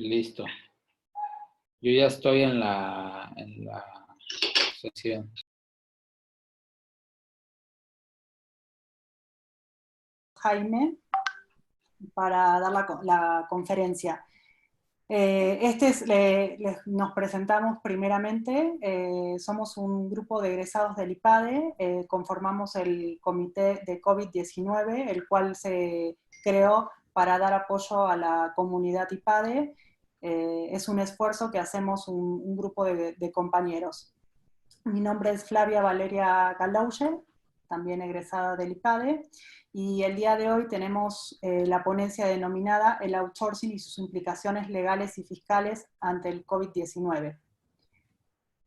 Listo. Yo ya estoy en la sesión. Jaime, para dar la conferencia. Nos presentamos primeramente, somos un grupo de egresados del IPADE, conformamos el comité de COVID-19, el cual se creó para dar apoyo a la comunidad IPADE. Es un esfuerzo que hacemos un grupo de compañeros. Mi nombre es Flavia Valeria Gallauge, también egresada del IPADE, y el día de hoy tenemos la ponencia denominada El outsourcing y sus implicaciones legales y fiscales ante el COVID-19.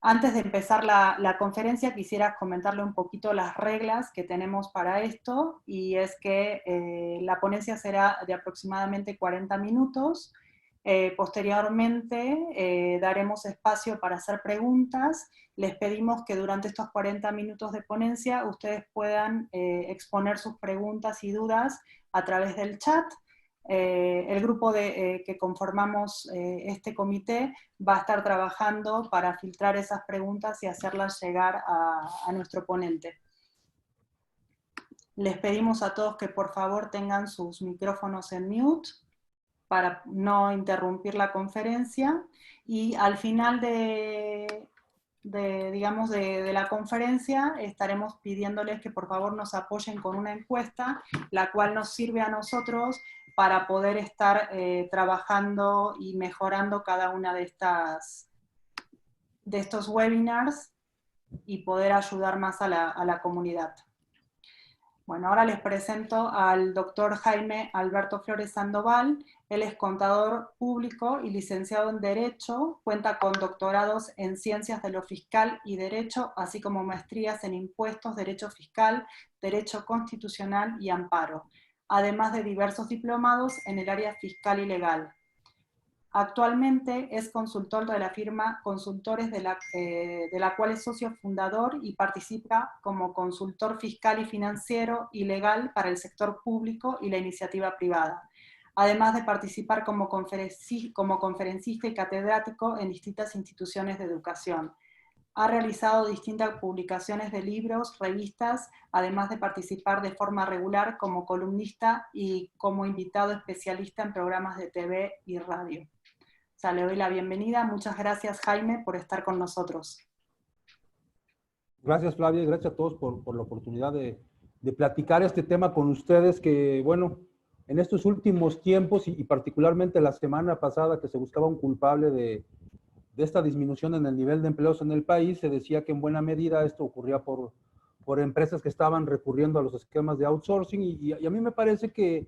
Antes de empezar la conferencia quisiera comentarle un poquito las reglas que tenemos para esto, y es que la ponencia será de aproximadamente 40 minutos. Posteriormente daremos espacio para hacer preguntas. Les pedimos que durante estos 40 minutos de ponencia ustedes puedan exponer sus preguntas y dudas a través del chat. El grupo que conformamos este comité va a estar trabajando para filtrar esas preguntas y hacerlas llegar a nuestro ponente. Les pedimos a todos que por favor tengan sus micrófonos en mute para no interrumpir la conferencia, y al final de la conferencia estaremos pidiéndoles que por favor nos apoyen con una encuesta, la cual nos sirve a nosotros para poder estar trabajando y mejorando cada una de estos webinars y poder ayudar más a la comunidad. Bueno, ahora les presento al doctor Jaime Alberto Flores Sandoval. Él es contador público y licenciado en Derecho, cuenta con doctorados en Ciencias de lo Fiscal y Derecho, así como maestrías en Impuestos, Derecho Fiscal, Derecho Constitucional y Amparo, además de diversos diplomados en el área fiscal y legal. Actualmente es consultor de la firma Consultores, de la cual es socio fundador y participa como consultor fiscal y financiero y legal para el sector público y la iniciativa privada, además de participar como conferencista y catedrático en distintas instituciones de educación. Ha realizado distintas publicaciones de libros, revistas, además de participar de forma regular como columnista y como invitado especialista en programas de TV y radio. O sea, le doy la bienvenida. Muchas gracias, Jaime, por estar con nosotros. Gracias, Flavia, y gracias a todos por la oportunidad de platicar este tema con ustedes, que, bueno, en estos últimos tiempos y particularmente la semana pasada, que se buscaba un culpable de esta disminución en el nivel de empleos en el país, se decía que en buena medida esto ocurría por empresas que estaban recurriendo a los esquemas de outsourcing, y a mí me parece que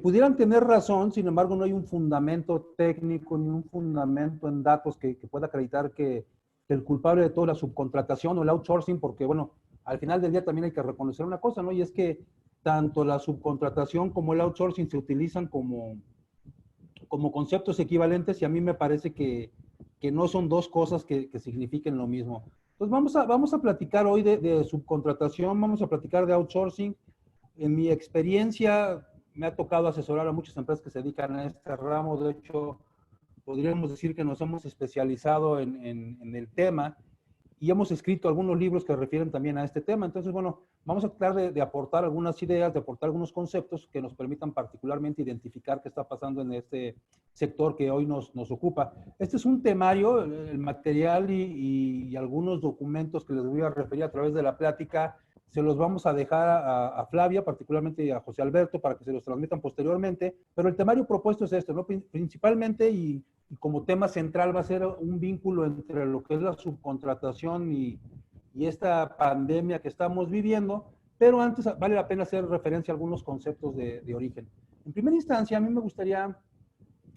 pudieran tener razón. Sin embargo, no hay un fundamento técnico ni un fundamento en datos que pueda acreditar que el culpable de toda la subcontratación o el outsourcing, porque, bueno, al final del día también hay que reconocer una cosa, ¿no? Y es que tanto la subcontratación como el outsourcing se utilizan como conceptos equivalentes, y a mí me parece que no son dos cosas que signifiquen lo mismo. Entonces vamos a platicar hoy de subcontratación, vamos a platicar de outsourcing. En mi experiencia me ha tocado asesorar a muchas empresas que se dedican a este ramo. De hecho, podríamos decir que nos hemos especializado en el tema, y hemos escrito algunos libros que refieren también a este tema. Entonces, bueno, vamos a tratar de aportar algunas ideas, de aportar algunos conceptos que nos permitan particularmente identificar qué está pasando en este sector que hoy nos ocupa. Este es un temario, el material y algunos documentos que les voy a referir a través de la plática. Se los vamos a dejar a Flavia, particularmente a José Alberto, para que se los transmitan posteriormente, pero el temario propuesto es este, ¿no? Principalmente, y como tema central, va a ser un vínculo entre lo que es la subcontratación y esta pandemia que estamos viviendo, pero antes vale la pena hacer referencia a algunos conceptos de origen. En primera instancia, a mí me gustaría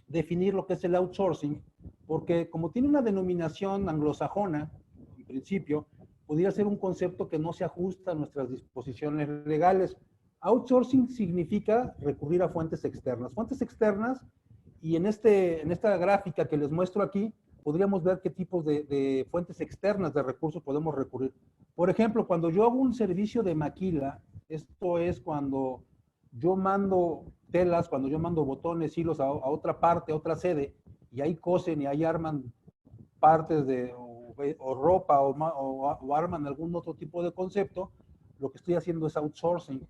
definir lo que es el outsourcing, porque como tiene una denominación anglosajona, en principio, podría ser un concepto que no se ajusta a nuestras disposiciones legales. Outsourcing significa recurrir a fuentes externas. Fuentes externas, y en esta gráfica que les muestro aquí, podríamos ver qué tipos de fuentes externas de recursos podemos recurrir. Por ejemplo, cuando yo hago un servicio de maquila, esto es cuando yo mando telas, cuando yo mando botones, hilos a otra parte, a otra sede, y ahí cosen y ahí arman partes de, o ropa o arman algún otro tipo de concepto, lo que estoy haciendo es outsourcing,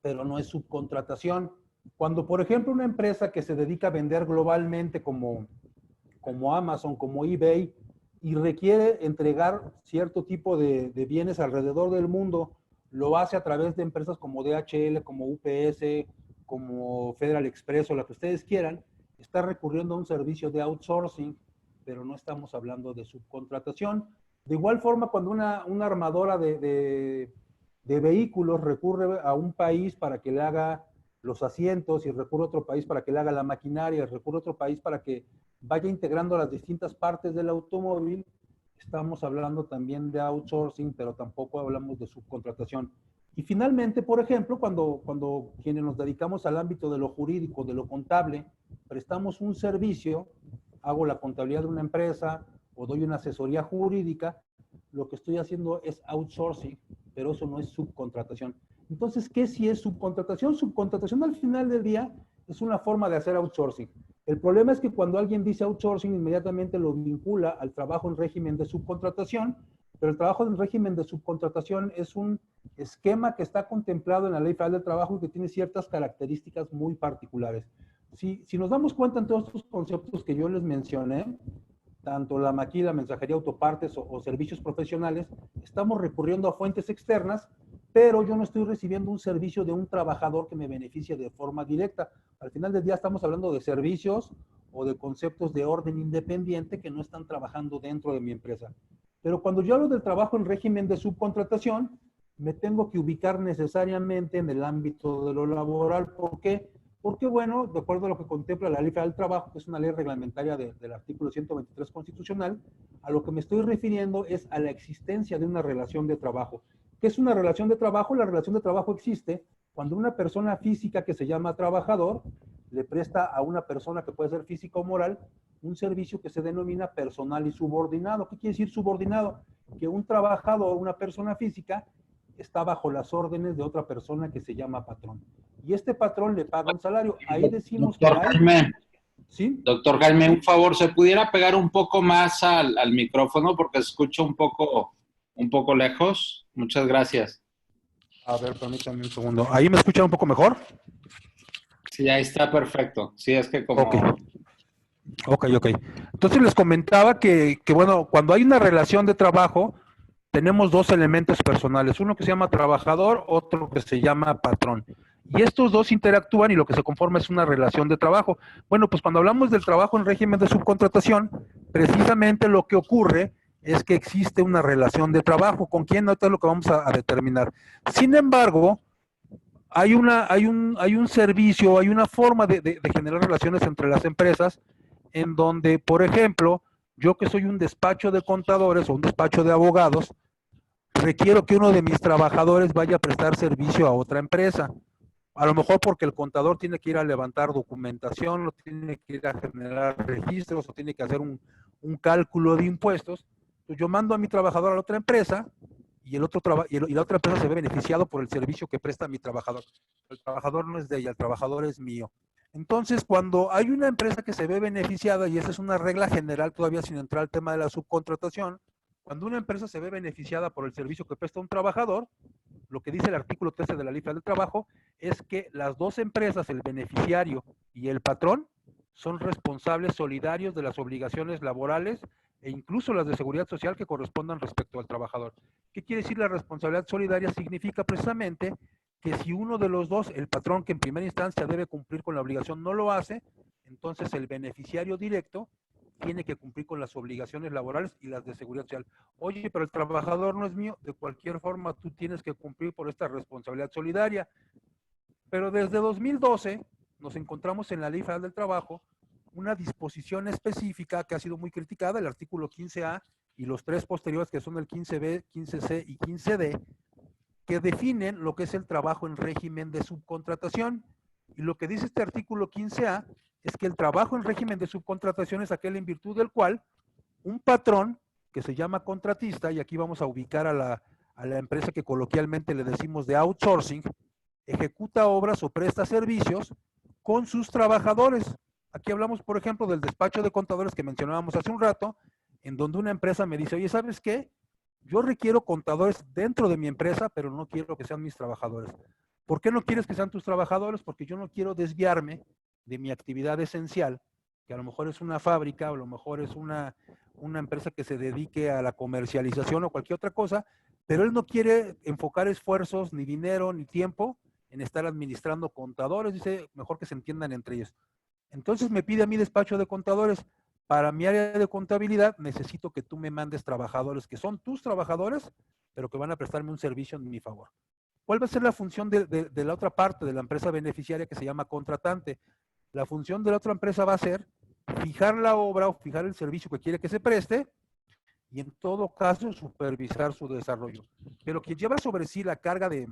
pero no es subcontratación. Cuando, por ejemplo, una empresa que se dedica a vender globalmente como Amazon, como eBay, y requiere entregar cierto tipo de bienes alrededor del mundo, lo hace a través de empresas como DHL, como UPS, como Federal Express o la que ustedes quieran, está recurriendo a un servicio de outsourcing, pero no estamos hablando de subcontratación. De igual forma, cuando una armadora de vehículos recurre a un país para que le haga los asientos, y recurre a otro país para que le haga la maquinaria, recurre a otro país para que vaya integrando las distintas partes del automóvil, estamos hablando también de outsourcing, pero tampoco hablamos de subcontratación. Y finalmente, por ejemplo, cuando quienes nos dedicamos al ámbito de lo jurídico, de lo contable, prestamos un servicio, hago la contabilidad de una empresa o doy una asesoría jurídica, lo que estoy haciendo es outsourcing, pero eso no es subcontratación. Entonces, ¿qué sí es subcontratación? Subcontratación al final del día es una forma de hacer outsourcing. El problema es que cuando alguien dice outsourcing, inmediatamente lo vincula al trabajo en régimen de subcontratación, pero el trabajo en régimen de subcontratación es un esquema que está contemplado en la Ley Federal del Trabajo y que tiene ciertas características muy particulares. Si nos damos cuenta en todos estos conceptos que yo les mencioné, tanto la maquila, mensajería, autopartes o servicios profesionales, estamos recurriendo a fuentes externas, pero yo no estoy recibiendo un servicio de un trabajador que me beneficie de forma directa. Al final del día estamos hablando de servicios o de conceptos de orden independiente que no están trabajando dentro de mi empresa. Pero cuando yo hablo del trabajo en régimen de subcontratación, me tengo que ubicar necesariamente en el ámbito de lo laboral. ¿Por qué? Porque, bueno, de acuerdo a lo que contempla la Ley Federal del Trabajo, que es una ley reglamentaria del artículo 123 constitucional, a lo que me estoy refiriendo es a la existencia de una relación de trabajo. ¿Qué es una relación de trabajo? La relación de trabajo existe cuando una persona física que se llama trabajador le presta a una persona que puede ser física o moral un servicio que se denomina personal y subordinado. ¿Qué quiere decir subordinado? Que un trabajador, una persona física, está bajo las órdenes de otra persona que se llama patrón. Y este patrón le paga un salario. Ahí decimos doctor que hay... Jaime, ¿Sí? doctor Jaime, un favor, ¿se pudiera pegar un poco más al micrófono porque escucho un poco lejos? Muchas gracias. A ver, permítame un segundo. ¿Ahí me escuchan un poco mejor? Sí, ahí está perfecto. Sí, es que como... Ok. Entonces les comentaba que, bueno, cuando hay una relación de trabajo, tenemos dos elementos personales, uno que se llama trabajador, otro que se llama patrón. Y estos dos interactúan y lo que se conforma es una relación de trabajo. Bueno, pues cuando hablamos del trabajo en régimen de subcontratación, precisamente lo que ocurre es que existe una relación de trabajo. ¿Con quién? Ahorita es lo que vamos a determinar. Sin embargo, hay un servicio, hay una forma de generar relaciones entre las empresas en donde, por ejemplo, yo que soy un despacho de contadores o un despacho de abogados, requiero que uno de mis trabajadores vaya a prestar servicio a otra empresa. A lo mejor porque el contador tiene que ir a levantar documentación, o tiene que ir a generar registros, o tiene que hacer un cálculo de impuestos. Entonces yo mando a mi trabajador a la otra empresa y la otra empresa se ve beneficiado por el servicio que presta mi trabajador. El trabajador no es de ella, el trabajador es mío. Entonces, cuando hay una empresa que se ve beneficiada, y esa es una regla general todavía sin entrar al tema de la subcontratación, cuando una empresa se ve beneficiada por el servicio que presta un trabajador, lo que dice el artículo 13 de la Ley Federal del Trabajo es que las dos empresas, el beneficiario y el patrón, son responsables solidarios de las obligaciones laborales e incluso las de seguridad social que correspondan respecto al trabajador. ¿Qué quiere decir la responsabilidad solidaria? Significa precisamente que si uno de los dos, el patrón que en primera instancia debe cumplir con la obligación, no lo hace, entonces el beneficiario directo tiene que cumplir con las obligaciones laborales y las de seguridad social. Oye, pero el trabajador no es mío. De cualquier forma, tú tienes que cumplir por esta responsabilidad solidaria. Pero desde 2012 nos encontramos en la Ley Federal del Trabajo una disposición específica que ha sido muy criticada, el artículo 15A y los tres posteriores que son el 15B, 15C y 15D, que definen lo que es el trabajo en régimen de subcontratación. Y lo que dice este artículo 15A es que el trabajo en régimen de subcontratación es aquel en virtud del cual un patrón que se llama contratista, y aquí vamos a ubicar a la empresa que coloquialmente le decimos de outsourcing, ejecuta obras o presta servicios con sus trabajadores. Aquí hablamos, por ejemplo, del despacho de contadores que mencionábamos hace un rato, en donde una empresa me dice, oye, ¿sabes qué? Yo requiero contadores dentro de mi empresa, pero no quiero que sean mis trabajadores. ¿Por qué no quieres que sean tus trabajadores? Porque yo no quiero desviarme de mi actividad esencial, que a lo mejor es una fábrica, o a lo mejor es una empresa que se dedique a la comercialización o cualquier otra cosa, pero él no quiere enfocar esfuerzos, ni dinero, ni tiempo en estar administrando contadores. Dice, mejor que se entiendan entre ellos. Entonces me pide a mi despacho de contadores, para mi área de contabilidad necesito que tú me mandes trabajadores que son tus trabajadores, pero que van a prestarme un servicio en mi favor. ¿Cuál va a ser la función de la otra parte de la empresa beneficiaria que se llama contratante? La función de la otra empresa va a ser fijar la obra o fijar el servicio que quiere que se preste y en todo caso supervisar su desarrollo. Pero quien lleva sobre sí la carga de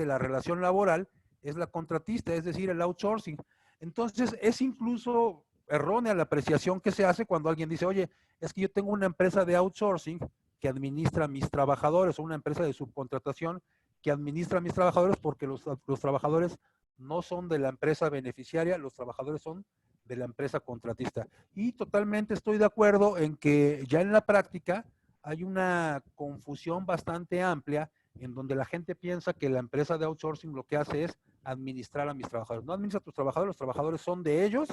la relación laboral es la contratista, es decir, el outsourcing. Entonces, es incluso errónea la apreciación que se hace cuando alguien dice, oye, es que yo tengo una empresa de outsourcing que administra a mis trabajadores, o una empresa de subcontratación que administra a mis trabajadores, porque los trabajadores no son de la empresa beneficiaria, los trabajadores son de la empresa contratista. Y totalmente estoy de acuerdo en que ya en la práctica hay una confusión bastante amplia en donde la gente piensa que la empresa de outsourcing lo que hace es administrar a mis trabajadores. No administra a tus trabajadores, los trabajadores son de ellos,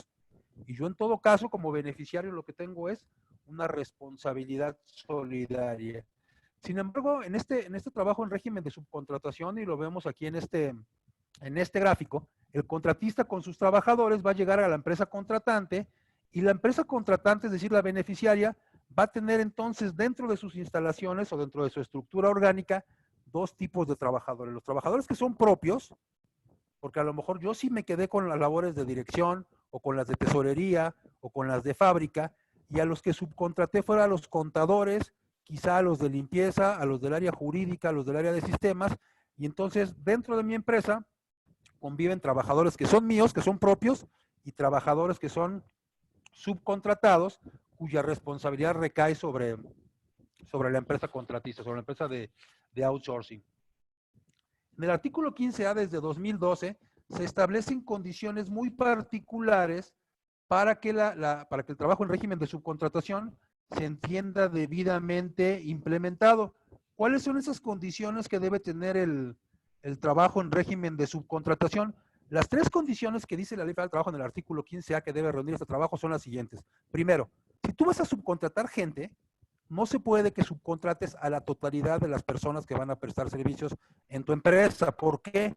y yo en todo caso como beneficiario lo que tengo es una responsabilidad solidaria. Sin embargo, en este trabajo en régimen de subcontratación, y lo vemos aquí en este gráfico, el contratista con sus trabajadores va a llegar a la empresa contratante, y la empresa contratante, es decir, la beneficiaria, va a tener entonces dentro de sus instalaciones o dentro de su estructura orgánica dos tipos de trabajadores. Los trabajadores que son propios, porque a lo mejor yo sí me quedé con las labores de dirección o con las de tesorería o con las de fábrica, y a los que subcontraté fuera a los contadores, quizá a los de limpieza, a los del área jurídica, a los del área de sistemas, y entonces dentro de mi empresa conviven trabajadores que son míos, que son propios, y trabajadores que son subcontratados, cuya responsabilidad recae sobre la empresa contratista, sobre la empresa de outsourcing. En el artículo 15A desde 2012 se establecen condiciones muy particulares para que el trabajo en régimen de subcontratación se entienda debidamente implementado. ¿Cuáles son esas condiciones que debe tener el trabajo en régimen de subcontratación? Las tres condiciones que dice la Ley Federal del Trabajo en el artículo 15A que debe reunir este trabajo son las siguientes. Primero, si tú vas a subcontratar gente, no se puede que subcontrates a la totalidad de las personas que van a prestar servicios en tu empresa. ¿Por qué?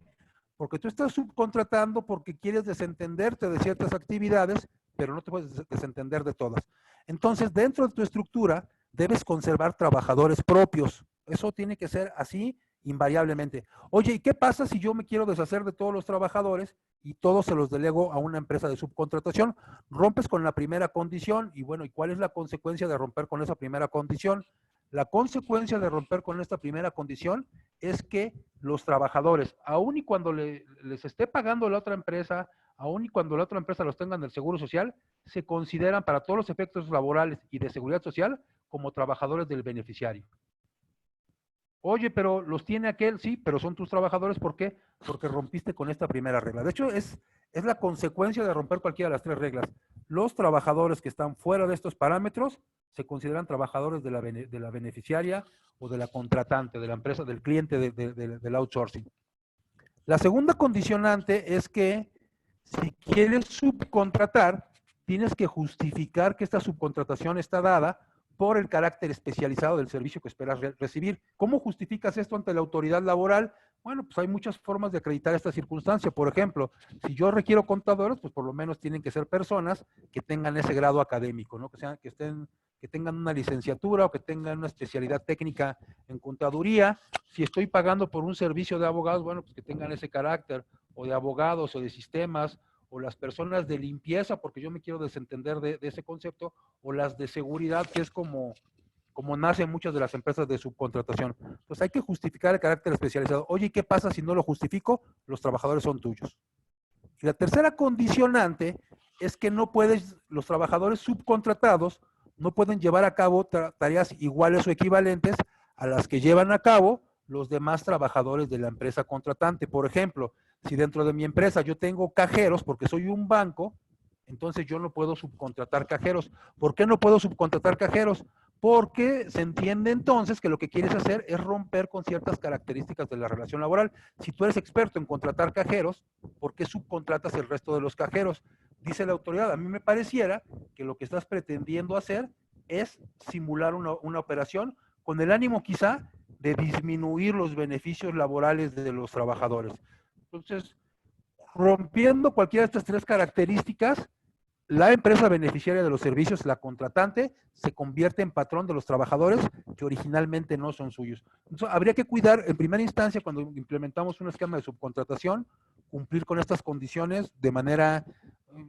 Porque tú estás subcontratando porque quieres desentenderte de ciertas actividades, pero no te puedes desentender de todas. Entonces, dentro de tu estructura, debes conservar trabajadores propios. Eso tiene que ser así invariablemente. Oye, ¿y qué pasa si yo me quiero deshacer de todos los trabajadores y todos se los delego a una empresa de subcontratación? Rompes con la primera condición, y bueno, ¿y cuál es la consecuencia de romper con esa primera condición? La consecuencia de romper con esta primera condición es que los trabajadores, aun y cuando les esté pagando la otra empresa, aun y cuando la otra empresa los tenga en el Seguro Social, se consideran para todos los efectos laborales y de seguridad social como trabajadores del beneficiario. Oye, pero los tiene aquel, sí, pero son tus trabajadores, ¿por qué? Porque rompiste con esta primera regla. De hecho, es la consecuencia de romper cualquiera de las tres reglas. Los trabajadores que están fuera de estos parámetros se consideran trabajadores de la beneficiaria o de la contratante, de la empresa, del cliente del outsourcing. La segunda condicionante es que si quieres subcontratar, tienes que justificar que esta subcontratación está dada por el carácter especializado del servicio que esperas recibir. ¿Cómo justificas esto ante la autoridad laboral? Bueno, pues hay muchas formas de acreditar esta circunstancia. Por ejemplo, si yo requiero contadores, pues por lo menos tienen que ser personas que tengan ese grado académico, ¿no? Que tengan una licenciatura o que tengan una especialidad técnica en contaduría. Si estoy pagando por un servicio de abogados, bueno, pues que tengan ese carácter, o de abogados o de sistemas, o las personas de limpieza, porque yo me quiero desentender de ese concepto, o las de seguridad, que es como nacen muchas de las empresas de subcontratación. Entonces hay que justificar el carácter especializado. Oye, ¿y qué pasa si no lo justifico? Los trabajadores son tuyos. Y la tercera condicionante es que los trabajadores subcontratados no pueden llevar a cabo tareas iguales o equivalentes a las que llevan a cabo los demás trabajadores de la empresa contratante. Por ejemplo, si dentro de mi empresa yo tengo cajeros, porque soy un banco, entonces yo no puedo subcontratar cajeros. ¿Por qué no puedo subcontratar cajeros? Porque se entiende entonces que lo que quieres hacer es romper con ciertas características de la relación laboral. Si tú eres experto en contratar cajeros, ¿por qué subcontratas el resto de los cajeros? Dice la autoridad, a mí me pareciera que lo que estás pretendiendo hacer es simular una operación con el ánimo quizá de disminuir los beneficios laborales de los trabajadores. Entonces, rompiendo cualquiera de estas tres características, la empresa beneficiaria de los servicios, la contratante, se convierte en patrón de los trabajadores que originalmente no son suyos. Entonces, habría que cuidar, en primera instancia, cuando implementamos un esquema de subcontratación, cumplir con estas condiciones de manera,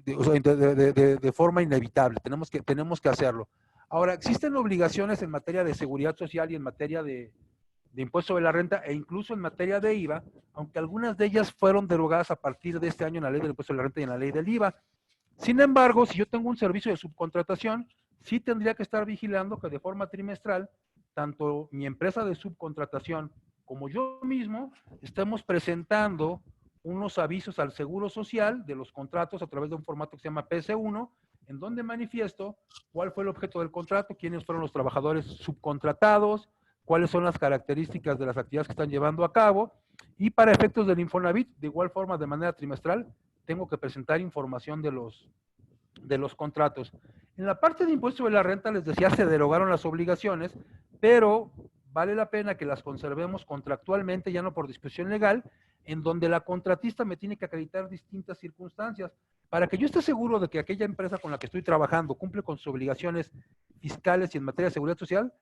de forma inevitable. Tenemos que hacerlo. Ahora, existen obligaciones en materia de seguridad social y en materia de impuesto de la renta e incluso en materia de IVA, aunque algunas de ellas fueron derogadas a partir de este año en la ley del impuesto de la renta y en la ley del IVA. Sin embargo, si yo tengo un servicio de subcontratación, sí tendría que estar vigilando que de forma trimestral, tanto mi empresa de subcontratación como yo mismo estemos presentando unos avisos al Seguro Social de los contratos a través de un formato que se llama PS1, en donde manifiesto cuál fue el objeto del contrato, quiénes fueron los trabajadores subcontratados, cuáles son las características de las actividades que están llevando a cabo, y para efectos del Infonavit, de igual forma, de manera trimestral, tengo que presentar información de los contratos. En la parte de impuesto de la renta, les decía, se derogaron las obligaciones, pero vale la pena que las conservemos contractualmente, ya no por disposición legal, en donde la contratista me tiene que acreditar distintas circunstancias. Para que yo esté seguro de que aquella empresa con la que estoy trabajando cumple con sus obligaciones fiscales y en materia de seguridad social,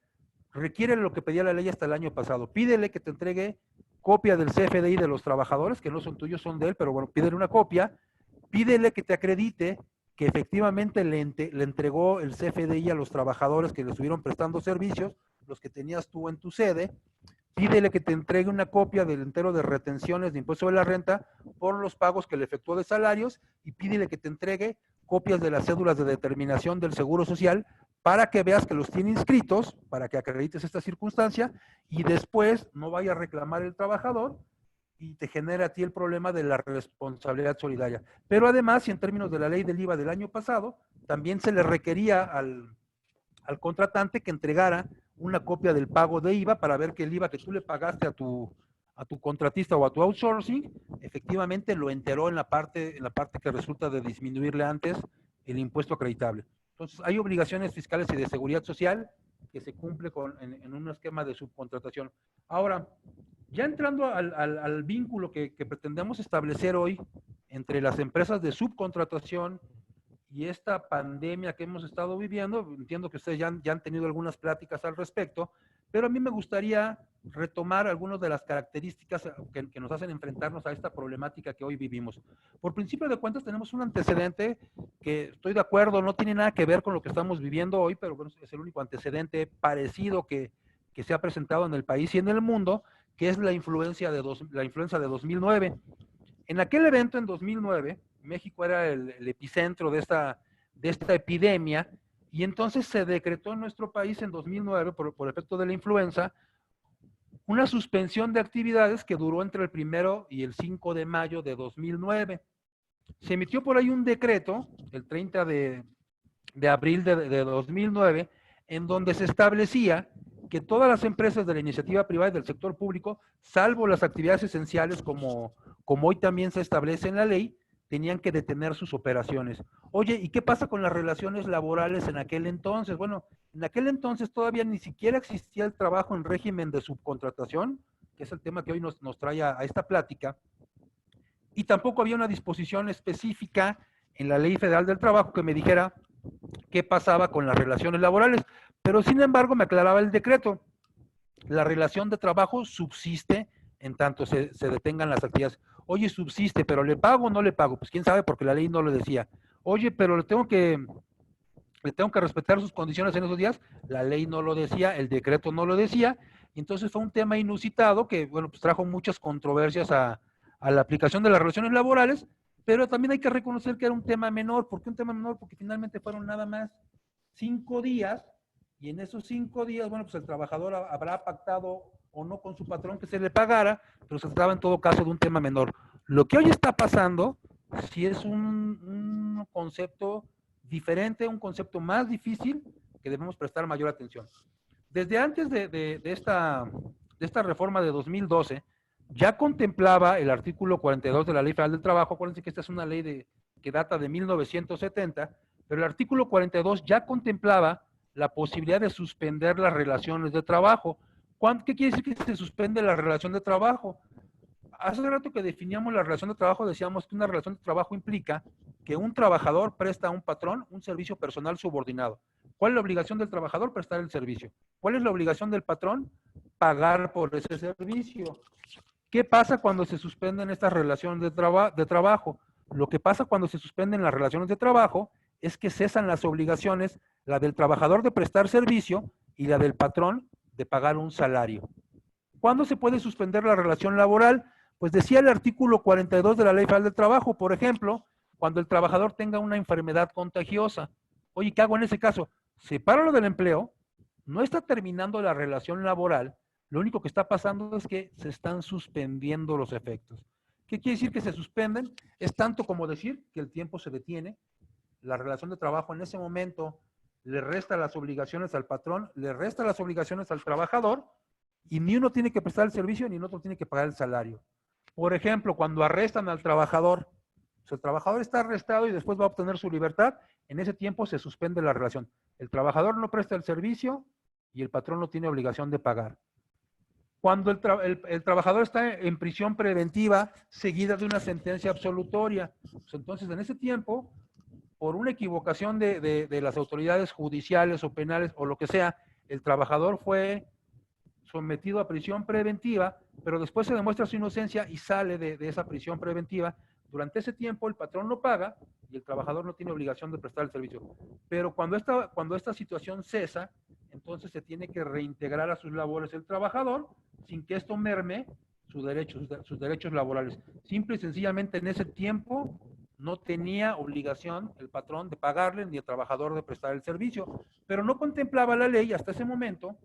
requiere lo que pedía la ley hasta el año pasado. Pídele que te entregue copia del CFDI de los trabajadores, que no son tuyos, son de él, pero bueno, pídele una copia. Pídele que te acredite que efectivamente le entregó el CFDI a los trabajadores que le estuvieron prestando servicios, los que tenías tú en tu sede. Pídele que te entregue una copia del entero de retenciones de impuesto de la renta por los pagos que le efectuó de salarios y pídele que te entregue copias de las cédulas de determinación del Seguro Social para que veas que los tiene inscritos, para que acredites esta circunstancia y después no vaya a reclamar el trabajador y te genera a ti el problema de la responsabilidad solidaria. Pero además, y en términos de la ley del IVA del año pasado, también se le requería al contratante que entregara una copia del pago de IVA para ver que el IVA que tú le pagaste a tu contratista o a tu outsourcing, efectivamente lo enteró en la parte que resulta de disminuirle antes el impuesto acreditable. Entonces, hay obligaciones fiscales y de seguridad social que se cumple en un esquema de subcontratación. Ahora, ya entrando al vínculo que pretendemos establecer hoy entre las empresas de subcontratación y esta pandemia que hemos estado viviendo, entiendo que ustedes ya han tenido algunas pláticas al respecto, pero a mí me gustaría retomar algunas de las características que nos hacen enfrentarnos a esta problemática que hoy vivimos. Por principio de cuentas, tenemos un antecedente que, estoy de acuerdo, no tiene nada que ver con lo que estamos viviendo hoy, pero bueno, es el único antecedente parecido que se ha presentado en el país y en el mundo, que es la influencia de 2009. En aquel evento, en 2009, México era el epicentro de esta epidemia, y entonces se decretó en nuestro país en 2009, por efecto de la influenza, una suspensión de actividades que duró entre el 1 y el 5 de mayo de 2009. Se emitió por ahí un decreto, el 30 de abril de 2009, en donde se establecía que todas las empresas de la iniciativa privada y del sector público, salvo las actividades esenciales como hoy también se establece en la ley, tenían que detener sus operaciones. Oye, ¿y qué pasa con las relaciones laborales en aquel entonces? Bueno, en aquel entonces todavía ni siquiera existía el trabajo en régimen de subcontratación, que es el tema que hoy nos trae a esta plática, y tampoco había una disposición específica en la Ley Federal del Trabajo que me dijera qué pasaba con las relaciones laborales. Pero sin embargo me aclaraba el decreto. La relación de trabajo subsiste en tanto se detengan las actividades. Oye, subsiste, pero ¿le pago o no le pago? Pues quién sabe, porque la ley no lo decía. Oye, pero le tengo que respetar sus condiciones en esos días. La ley no lo decía, el decreto no lo decía. Y entonces fue un tema inusitado que, bueno, pues trajo muchas controversias a la aplicación de las relaciones laborales, pero también hay que reconocer que era un tema menor. ¿Por qué un tema menor? Porque finalmente fueron nada más 5 días, y en esos 5 días, bueno, pues el trabajador habrá pactado o no con su patrón que se le pagara, pero se trataba en todo caso de un tema menor. Lo que hoy está pasando, sí es un un concepto diferente, un concepto más difícil que debemos prestar mayor atención. Desde antes de esta reforma de 2012, ya contemplaba el artículo 42 de la Ley Federal del Trabajo. Acuérdense que esta es una ley que data de 1970, pero el artículo 42 ya contemplaba la posibilidad de suspender las relaciones de trabajo. ¿Qué quiere decir que se suspende la relación de trabajo? Hace rato que definíamos la relación de trabajo, decíamos que una relación de trabajo implica que un trabajador presta a un patrón un servicio personal subordinado. ¿Cuál es la obligación del trabajador? Prestar el servicio. ¿Cuál es la obligación del patrón? Pagar por ese servicio. ¿Qué pasa cuando se suspenden estas relaciones de trabajo? Lo que pasa cuando se suspenden las relaciones de trabajo es que cesan las obligaciones, la del trabajador de prestar servicio y la del patrón de pagar un salario. ¿Cuándo se puede suspender la relación laboral? Pues decía el artículo 42 de la Ley Federal del Trabajo, por ejemplo, cuando el trabajador tenga una enfermedad contagiosa. Oye, ¿qué hago en ese caso? Sepáralo del empleo, no está terminando la relación laboral, lo único que está pasando es que se están suspendiendo los efectos. ¿Qué quiere decir que se suspenden? Es tanto como decir que el tiempo se detiene, la relación de trabajo en ese momento le resta las obligaciones al patrón, le resta las obligaciones al trabajador, y ni uno tiene que prestar el servicio ni el otro tiene que pagar el salario. Por ejemplo, cuando arrestan al trabajador, si el trabajador está arrestado y después va a obtener su libertad, en ese tiempo se suspende la relación. El trabajador no presta el servicio y el patrón no tiene obligación de pagar. Cuando el trabajador está en prisión preventiva seguida de una sentencia absolutoria, pues entonces en ese tiempo, por una equivocación de las autoridades judiciales o penales o lo que sea, el trabajador fue sometido a prisión preventiva, pero después se demuestra su inocencia y sale de esa prisión preventiva. Durante ese tiempo el patrón no paga y el trabajador no tiene obligación de prestar el servicio. Pero cuando esta situación cesa, entonces se tiene que reintegrar a sus labores el trabajador sin que esto merme sus derechos laborales. Simple y sencillamente en ese tiempo no tenía obligación el patrón de pagarle ni el trabajador de prestar el servicio. Pero no contemplaba la ley hasta ese momento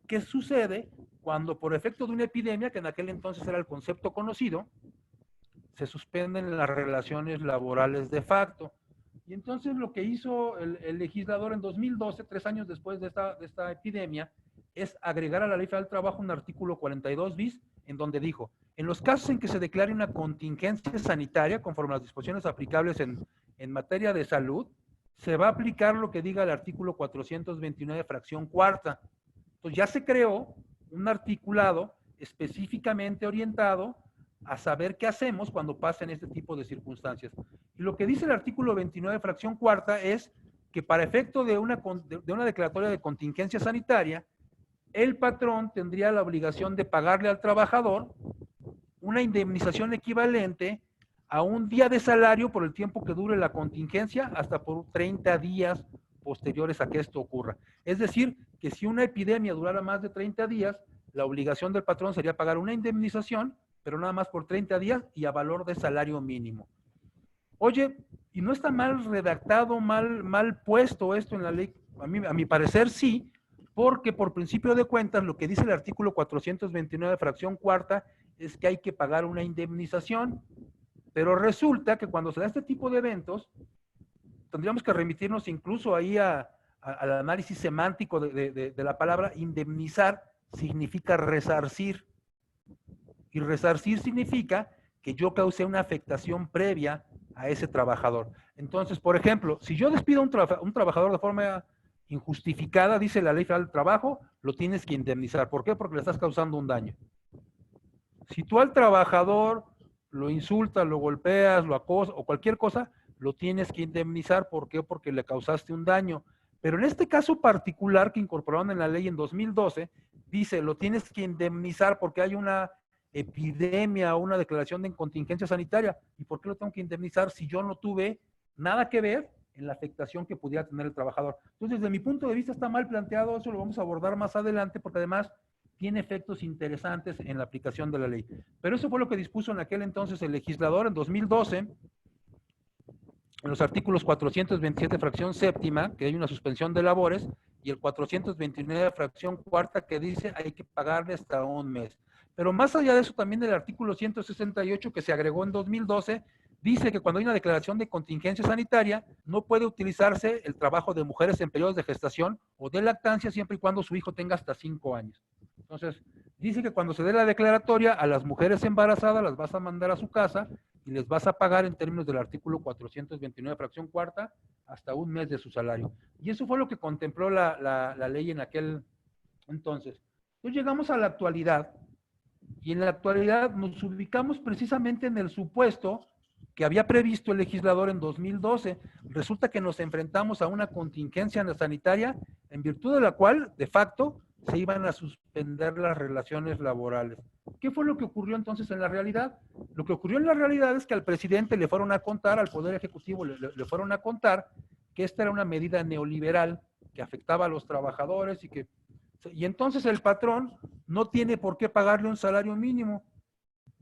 qué sucede cuando por efecto de una epidemia, que en aquel entonces era el concepto conocido, se suspenden las relaciones laborales de facto. Y entonces lo que hizo el legislador en 2012, 3 años después de esta epidemia, es agregar a la Ley Federal del Trabajo un artículo 42 bis, en donde dijo, en los casos en que se declare una contingencia sanitaria, conforme a las disposiciones aplicables en materia de salud, se va a aplicar lo que diga el artículo 429, fracción cuarta. Entonces ya se creó un articulado específicamente orientado a saber qué hacemos cuando pasen este tipo de circunstancias. Y lo que dice el artículo 29, fracción cuarta, es que para efecto de una declaratoria de contingencia sanitaria, el patrón tendría la obligación de pagarle al trabajador una indemnización equivalente a un día de salario por el tiempo que dure la contingencia, hasta por 30 días posteriores a que esto ocurra. Es decir, que si una epidemia durara más de 30 días, la obligación del patrón sería pagar una indemnización, pero nada más por 30 días y a valor de salario mínimo. Oye, ¿y no está mal redactado, mal puesto esto en la ley? A mi parecer sí, porque por principio de cuentas lo que dice el artículo 429, fracción cuarta, es que hay que pagar una indemnización, pero resulta que cuando se da este tipo de eventos, tendríamos que remitirnos incluso ahí al análisis semántico de la palabra. Indemnizar significa resarcir. Y resarcir significa que yo causé una afectación previa a ese trabajador. Entonces, por ejemplo, si yo despido a un trabajador de forma injustificada, dice la Ley Federal del Trabajo, lo tienes que indemnizar. ¿Por qué? Porque le estás causando un daño. Si tú al trabajador lo insultas, lo golpeas, lo acosas o cualquier cosa, lo tienes que indemnizar. ¿Por qué? Porque le causaste un daño. Pero en este caso particular que incorporaron en la ley en 2012, dice, lo tienes que indemnizar porque hay una epidemia o una declaración de contingencia sanitaria. ¿Y por qué lo tengo que indemnizar si yo no tuve nada que ver en la afectación que pudiera tener el trabajador? Entonces, desde mi punto de vista está mal planteado, eso lo vamos a abordar más adelante porque además tiene efectos interesantes en la aplicación de la ley. Pero eso fue lo que dispuso en aquel entonces el legislador en 2012, en los artículos 427, fracción séptima, que hay una suspensión de labores, y el 429, fracción cuarta, que dice hay que pagarle hasta un mes. Pero más allá de eso, también el artículo 168 que se agregó en 2012, dice que cuando hay una declaración de contingencia sanitaria, no puede utilizarse el trabajo de mujeres en periodos de gestación o de lactancia siempre y cuando su hijo tenga hasta 5 años. Entonces, dice que cuando se dé la declaratoria, a las mujeres embarazadas las vas a mandar a su casa y les vas a pagar en términos del artículo 429, fracción cuarta, hasta un mes de su salario. Y eso fue lo que contempló la ley en aquel entonces. Entonces llegamos a la actualidad, y en la actualidad nos ubicamos precisamente en el supuesto que había previsto el legislador en 2012. Resulta que nos enfrentamos a una contingencia sanitaria en virtud de la cual, de facto, se iban a suspender las relaciones laborales. ¿Qué fue lo que ocurrió entonces en la realidad? Lo que ocurrió en la realidad es que al presidente le fueron a contar, al Poder Ejecutivo le fueron a contar que esta era una medida neoliberal que afectaba a los trabajadores y entonces el patrón no tiene por qué pagarle un salario mínimo.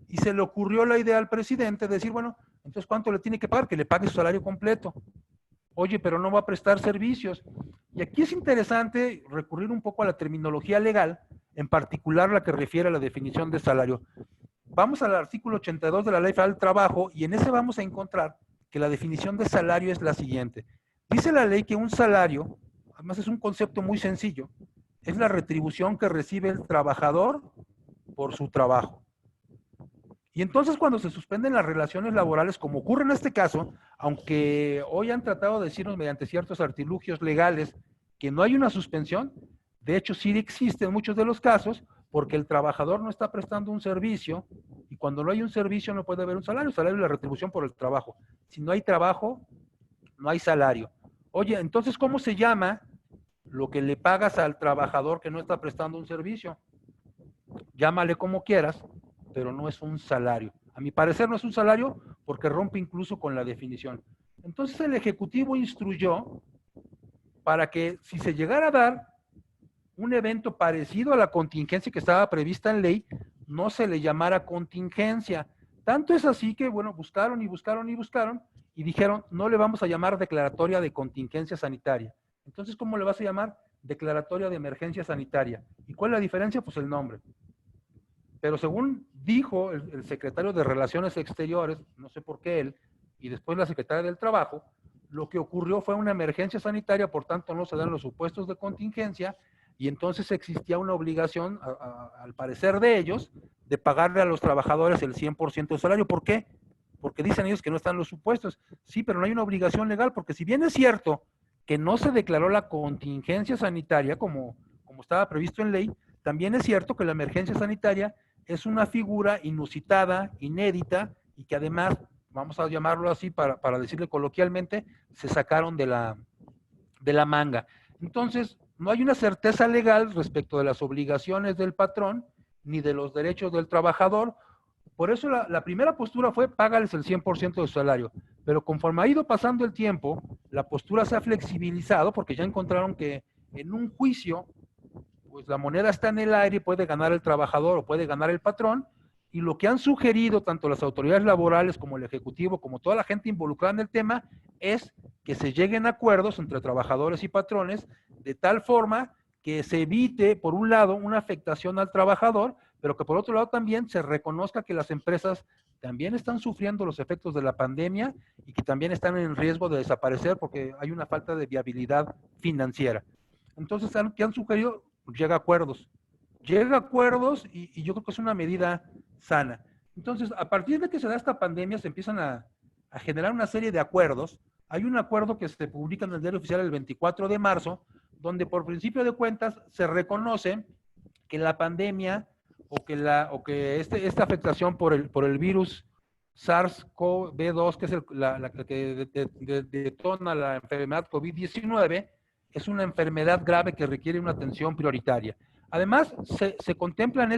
Y se le ocurrió la idea al presidente de decir, bueno, entonces ¿cuánto le tiene que pagar? Que le pague su salario completo. Oye, pero no va a prestar servicios. Y aquí es interesante recurrir un poco a la terminología legal, en particular la que refiere a la definición de salario. Vamos al artículo 82 de la Ley Federal del Trabajo y en ese vamos a encontrar que la definición de salario es la siguiente. Dice la ley que un salario, además es un concepto muy sencillo, es la retribución que recibe el trabajador por su trabajo. Y entonces cuando se suspenden las relaciones laborales, como ocurre en este caso, aunque hoy han tratado de decirnos mediante ciertos artilugios legales que no hay una suspensión, de hecho sí existe en muchos de los casos, porque el trabajador no está prestando un servicio, y cuando no hay un servicio no puede haber un salario. El salario es la retribución por el trabajo. Si no hay trabajo, no hay salario. Oye, entonces, ¿cómo se llama lo que le pagas al trabajador que no está prestando un servicio? Llámale como quieras, pero no es un salario. A mi parecer no es un salario porque rompe incluso con la definición. Entonces el Ejecutivo instruyó para que si se llegara a dar un evento parecido a la contingencia que estaba prevista en ley, no se le llamara contingencia. Tanto es así que, bueno, buscaron y dijeron, no le vamos a llamar declaratoria de contingencia sanitaria. Entonces, ¿cómo le vas a llamar? Declaratoria de emergencia sanitaria. ¿Y cuál es la diferencia? Pues el nombre. Pero según dijo el secretario de Relaciones Exteriores, no sé por qué él, y después la secretaria del Trabajo, lo que ocurrió fue una emergencia sanitaria, por tanto no se dan los supuestos de contingencia, y entonces existía una obligación, al parecer de ellos, de pagarle a los trabajadores el 100% del salario. ¿Por qué? Porque dicen ellos que no están los supuestos. Sí, pero no hay una obligación legal, porque si bien es cierto que no se declaró la contingencia sanitaria como estaba previsto en ley, también es cierto que la emergencia sanitaria es una figura inusitada, inédita, y que además, vamos a llamarlo así para decirle coloquialmente, se sacaron de la manga. Entonces, no hay una certeza legal respecto de las obligaciones del patrón, ni de los derechos del trabajador. Por eso la primera postura fue págales el 100% de su salario. Pero conforme ha ido pasando el tiempo, la postura se ha flexibilizado porque ya encontraron que en un juicio pues la moneda está en el aire y puede ganar el trabajador o puede ganar el patrón, y lo que han sugerido tanto las autoridades laborales como el Ejecutivo, como toda la gente involucrada en el tema, es que se lleguen a acuerdos entre trabajadores y patrones de tal forma que se evite, por un lado, una afectación al trabajador, pero que por otro lado también se reconozca que las empresas también están sufriendo los efectos de la pandemia y que también están en riesgo de desaparecer porque hay una falta de viabilidad financiera. Entonces, ¿qué han sugerido? Llega a acuerdos y yo creo que es una medida sana. Entonces, a partir de que se da esta pandemia, se empiezan a generar una serie de acuerdos. Hay un acuerdo que se publica en el Diario Oficial el 24 de marzo, donde por principio de cuentas se reconoce que la pandemia o que esta afectación por el virus SARS-CoV-2, que es la que detona la enfermedad COVID-19, es una enfermedad grave que requiere una atención prioritaria. Además, se contempla en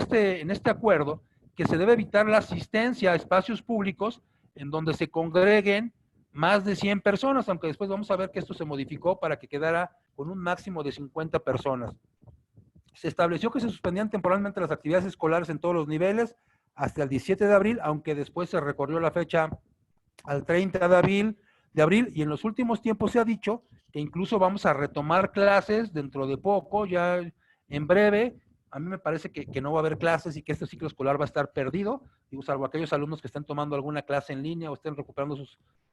este acuerdo que se debe evitar la asistencia a espacios públicos en donde se congreguen más de 100 personas, aunque después vamos a ver que esto se modificó para que quedara con un máximo de 50 personas. Se estableció que se suspendían temporalmente las actividades escolares en todos los niveles hasta el 17 de abril, aunque después se recorrió la fecha al 30 de abril, y en los últimos tiempos se ha dicho que incluso vamos a retomar clases dentro de poco, ya en breve. A mí me parece que no va a haber clases y que este ciclo escolar va a estar perdido. digo, salvo aquellos alumnos que estén tomando alguna clase en línea o estén recuperando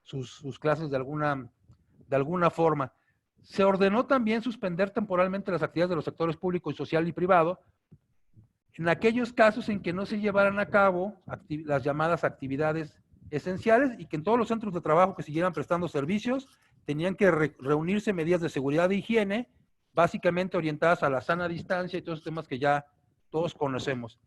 sus clases de alguna forma. Se ordenó también suspender temporalmente las actividades de los sectores público y social y privado en aquellos casos en que no se llevaran a cabo las llamadas actividades esenciales y que en todos los centros de trabajo que siguieran prestando servicios tenían que reunirse medidas de seguridad e higiene, básicamente orientadas a la sana distancia y todos los temas que ya todos conocemos.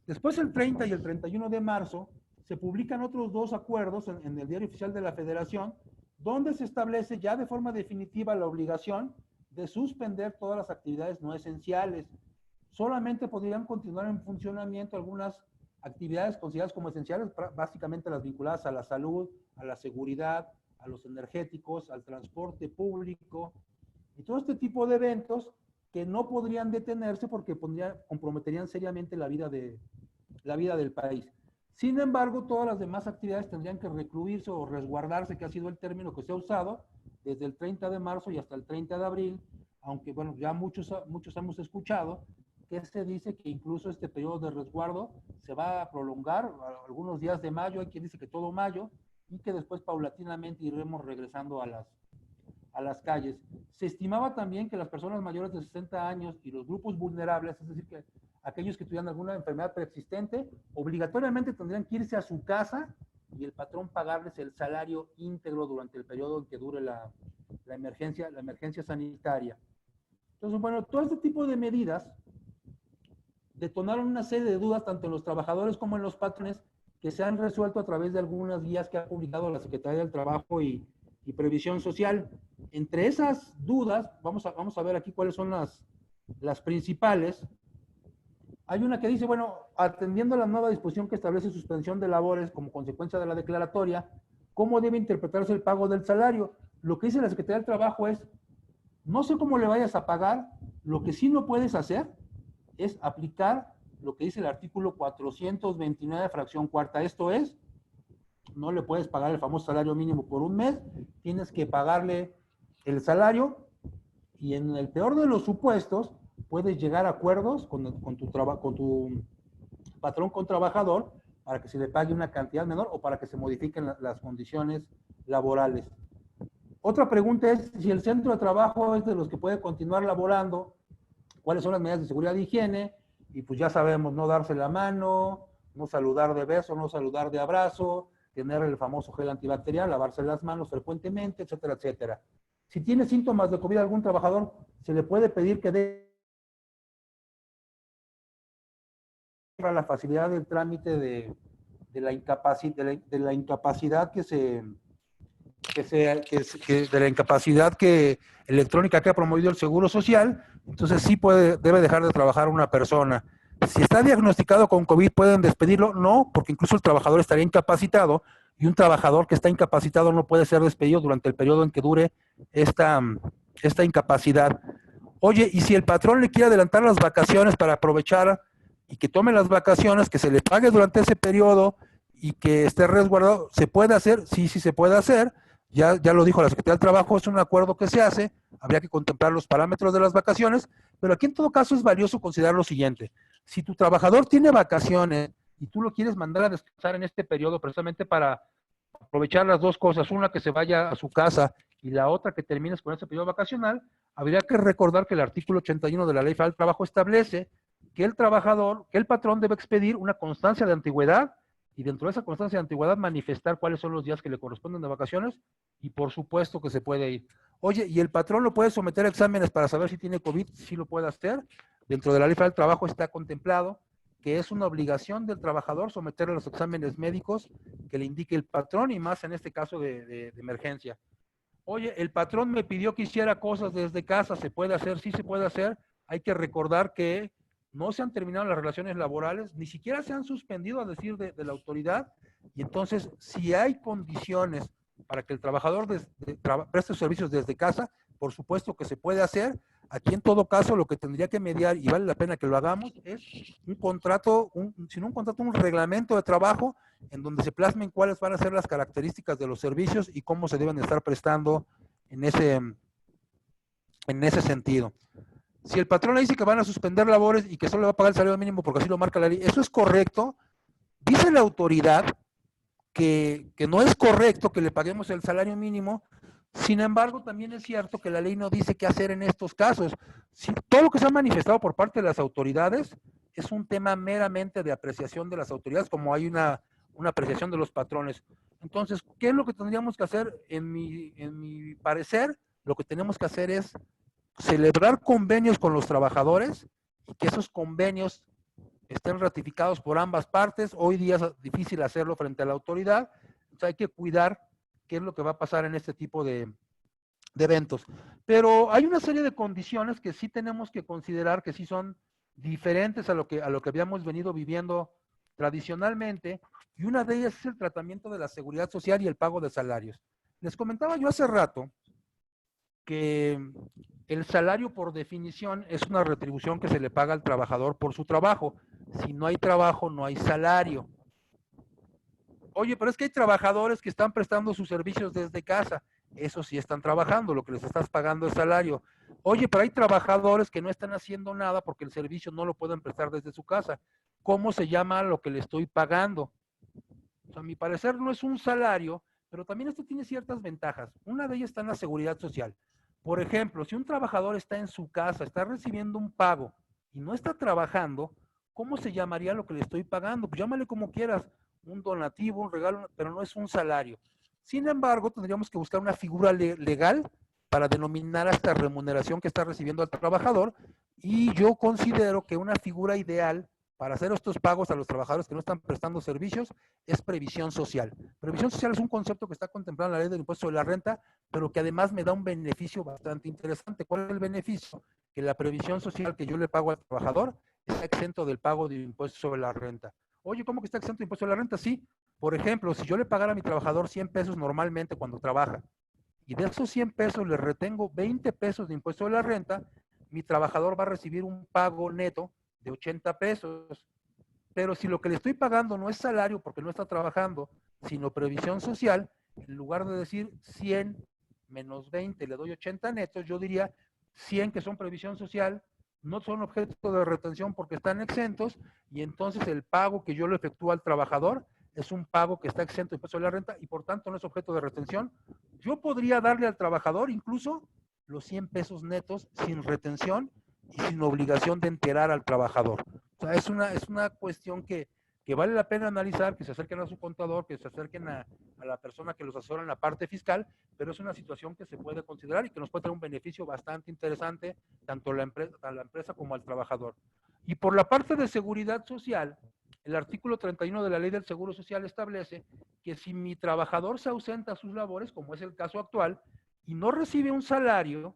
Después, el 30 y el 31 de marzo, se publican otros dos acuerdos en el Diario Oficial de la Federación, donde se establece ya de forma definitiva la obligación de suspender todas las actividades no esenciales. Solamente podrían continuar en funcionamiento algunas actividades consideradas como esenciales, básicamente las vinculadas a la salud, a la seguridad, a los energéticos, al transporte público, y todo este tipo de eventos que no podrían detenerse porque comprometerían seriamente la vida del país. Sin embargo, todas las demás actividades tendrían que recluirse o resguardarse, que ha sido el término que se ha usado, desde el 30 de marzo y hasta el 30 de abril, aunque bueno, ya muchos hemos escuchado que se dice que incluso este periodo de resguardo se va a prolongar algunos días de mayo, hay quien dice que todo mayo, y que después paulatinamente iremos regresando a las calles. Se estimaba también que las personas mayores de 60 años y los grupos vulnerables, es decir, que aquellos que tuvieran alguna enfermedad preexistente, obligatoriamente tendrían que irse a su casa y el patrón pagarles el salario íntegro durante el periodo en que dure la emergencia sanitaria. Entonces, bueno, todo este tipo de medidas detonaron una serie de dudas tanto en los trabajadores como en los patrones que se han resuelto a través de algunas guías que ha publicado la Secretaría del Trabajo y Previsión Social. Entre esas dudas, vamos a ver aquí cuáles son las principales. Hay una que dice, bueno, atendiendo a la nueva disposición que establece suspensión de labores como consecuencia de la declaratoria, ¿cómo debe interpretarse el pago del salario? Lo que dice la Secretaría del Trabajo es, no sé cómo le vayas a pagar, lo que sí no puedes hacer es aplicar lo que dice el artículo 429, fracción cuarta. Esto es, no le puedes pagar el famoso salario mínimo por un mes, tienes que pagarle el salario y en el peor de los supuestos puedes llegar a acuerdos con tu patrón, con trabajador, para que se le pague una cantidad menor o para que se modifiquen las condiciones laborales. Otra pregunta es si el centro de trabajo es de los que puede continuar laborando, cuáles son las medidas de seguridad e higiene, y pues ya sabemos, no darse la mano, no saludar de beso, no saludar de abrazo, tener el famoso gel antibacterial, lavarse las manos frecuentemente, etcétera, etcétera. Si tiene síntomas de COVID algún trabajador, se le puede pedir que dé la facilidad del trámite de la incapacidad electrónica que ha promovido el Seguro Social. Entonces sí debe dejar de trabajar una persona. Si está diagnosticado con COVID, ¿pueden despedirlo? No, porque incluso el trabajador estaría incapacitado y un trabajador que está incapacitado no puede ser despedido durante el periodo en que dure esta incapacidad. Oye, y si el patrón le quiere adelantar las vacaciones para aprovechar y que tome las vacaciones, que se le pague durante ese periodo y que esté resguardado, ¿se puede hacer? Sí, sí se puede hacer. Ya lo dijo la Secretaría del Trabajo, es un acuerdo que se hace, habría que contemplar los parámetros de las vacaciones, pero aquí en todo caso es valioso considerar lo siguiente. Si tu trabajador tiene vacaciones y tú lo quieres mandar a descansar en este periodo precisamente para aprovechar las dos cosas, una que se vaya a su casa y la otra que termines con ese periodo vacacional, habría que recordar que el artículo 81 de la Ley Federal del Trabajo establece que el patrón debe expedir una constancia de antigüedad y dentro de esa constancia de antigüedad manifestar cuáles son los días que le corresponden de vacaciones y por supuesto que se puede ir. Oye, ¿y el patrón lo puede someter a exámenes para saber si tiene COVID? Sí lo puede hacer. Dentro de la Ley Federal del Trabajo está contemplado que es una obligación del trabajador someter a los exámenes médicos que le indique el patrón y más en este caso de emergencia. Oye, el patrón me pidió que hiciera cosas desde casa, ¿se puede hacer? Sí se puede hacer. Hay que recordar que no se han terminado las relaciones laborales, ni siquiera se han suspendido a decir de la autoridad, y entonces si hay condiciones para que el trabajador preste servicios desde casa, por supuesto que se puede hacer. Aquí en todo caso lo que tendría que mediar, y vale la pena que lo hagamos, es un contrato, un reglamento de trabajo en donde se plasmen cuáles van a ser las características de los servicios y cómo se deben estar prestando en ese sentido. Si el patrón le dice que van a suspender labores y que solo le va a pagar el salario mínimo porque así lo marca la ley, eso es correcto, Dice la autoridad que no es correcto que le paguemos el salario mínimo. Sin embargo, también es cierto que la ley no dice qué hacer en estos casos. Si todo lo que se ha manifestado por parte de las autoridades es un tema meramente de apreciación de las autoridades, como hay una apreciación de los patrones. Entonces, ¿qué es lo que tendríamos que hacer? En mi parecer, lo que tenemos que hacer es celebrar convenios con los trabajadores y que esos convenios estén ratificados por ambas partes. Hoy día es difícil hacerlo frente a la autoridad, entonces hay que cuidar qué es lo que va a pasar en este tipo de eventos. Pero hay una serie de condiciones que sí tenemos que considerar que sí son diferentes a lo que habíamos venido viviendo tradicionalmente, y una de ellas es el tratamiento de la seguridad social y el pago de salarios. Les comentaba yo hace rato que el salario por definición es una retribución que se le paga al trabajador por su trabajo. Si no hay trabajo, no hay salario. Oye, pero es que hay trabajadores que están prestando sus servicios desde casa. Eso sí están trabajando, lo que les estás pagando es salario. Oye, pero hay trabajadores que no están haciendo nada porque el servicio no lo pueden prestar desde su casa. ¿Cómo se llama lo que le estoy pagando? O sea, a mi parecer no es un salario, pero también esto tiene ciertas ventajas. Una de ellas está en la seguridad social. Por ejemplo, si un trabajador está en su casa, está recibiendo un pago y no está trabajando, ¿cómo se llamaría lo que le estoy pagando? Pues llámale como quieras, un donativo, un regalo, pero no es un salario. Sin embargo, tendríamos que buscar una figura legal para denominar a esta remuneración que está recibiendo el trabajador, y yo considero que una figura ideal para hacer estos pagos a los trabajadores que no están prestando servicios es previsión social. Previsión social es un concepto que está contemplado en la ley del impuesto sobre la renta, pero que además me da un beneficio bastante interesante. ¿Cuál es el beneficio? Que la previsión social que yo le pago al trabajador está exento del pago de impuesto sobre la renta. Oye, ¿cómo que está exento de impuesto sobre la renta? Sí. Por ejemplo, si yo le pagara a mi trabajador 100 pesos normalmente cuando trabaja, y de esos 100 pesos le retengo 20 pesos de impuesto sobre la renta, mi trabajador va a recibir un pago neto de 80 pesos. Pero si lo que le estoy pagando no es salario porque no está trabajando, sino previsión social, en lugar de decir 100 menos 20 le doy 80 netos, yo diría 100 que son previsión social, no son objeto de retención porque están exentos, y entonces el pago que yo le efectúo al trabajador es un pago que está exento de impuesto sobre la renta y por tanto no es objeto de retención. Yo podría darle al trabajador incluso los 100 pesos netos sin retención y sin obligación de enterar al trabajador. O sea, es una cuestión que vale la pena analizar, que se acerquen a su contador, que se acerquen a la persona que los asesora en la parte fiscal, pero es una situación que se puede considerar y que nos puede traer un beneficio bastante interesante tanto a la empresa como al trabajador. Y por la parte de seguridad social, el artículo 31 de la Ley del Seguro Social establece que si mi trabajador se ausenta a sus labores, como es el caso actual, y no recibe un salario,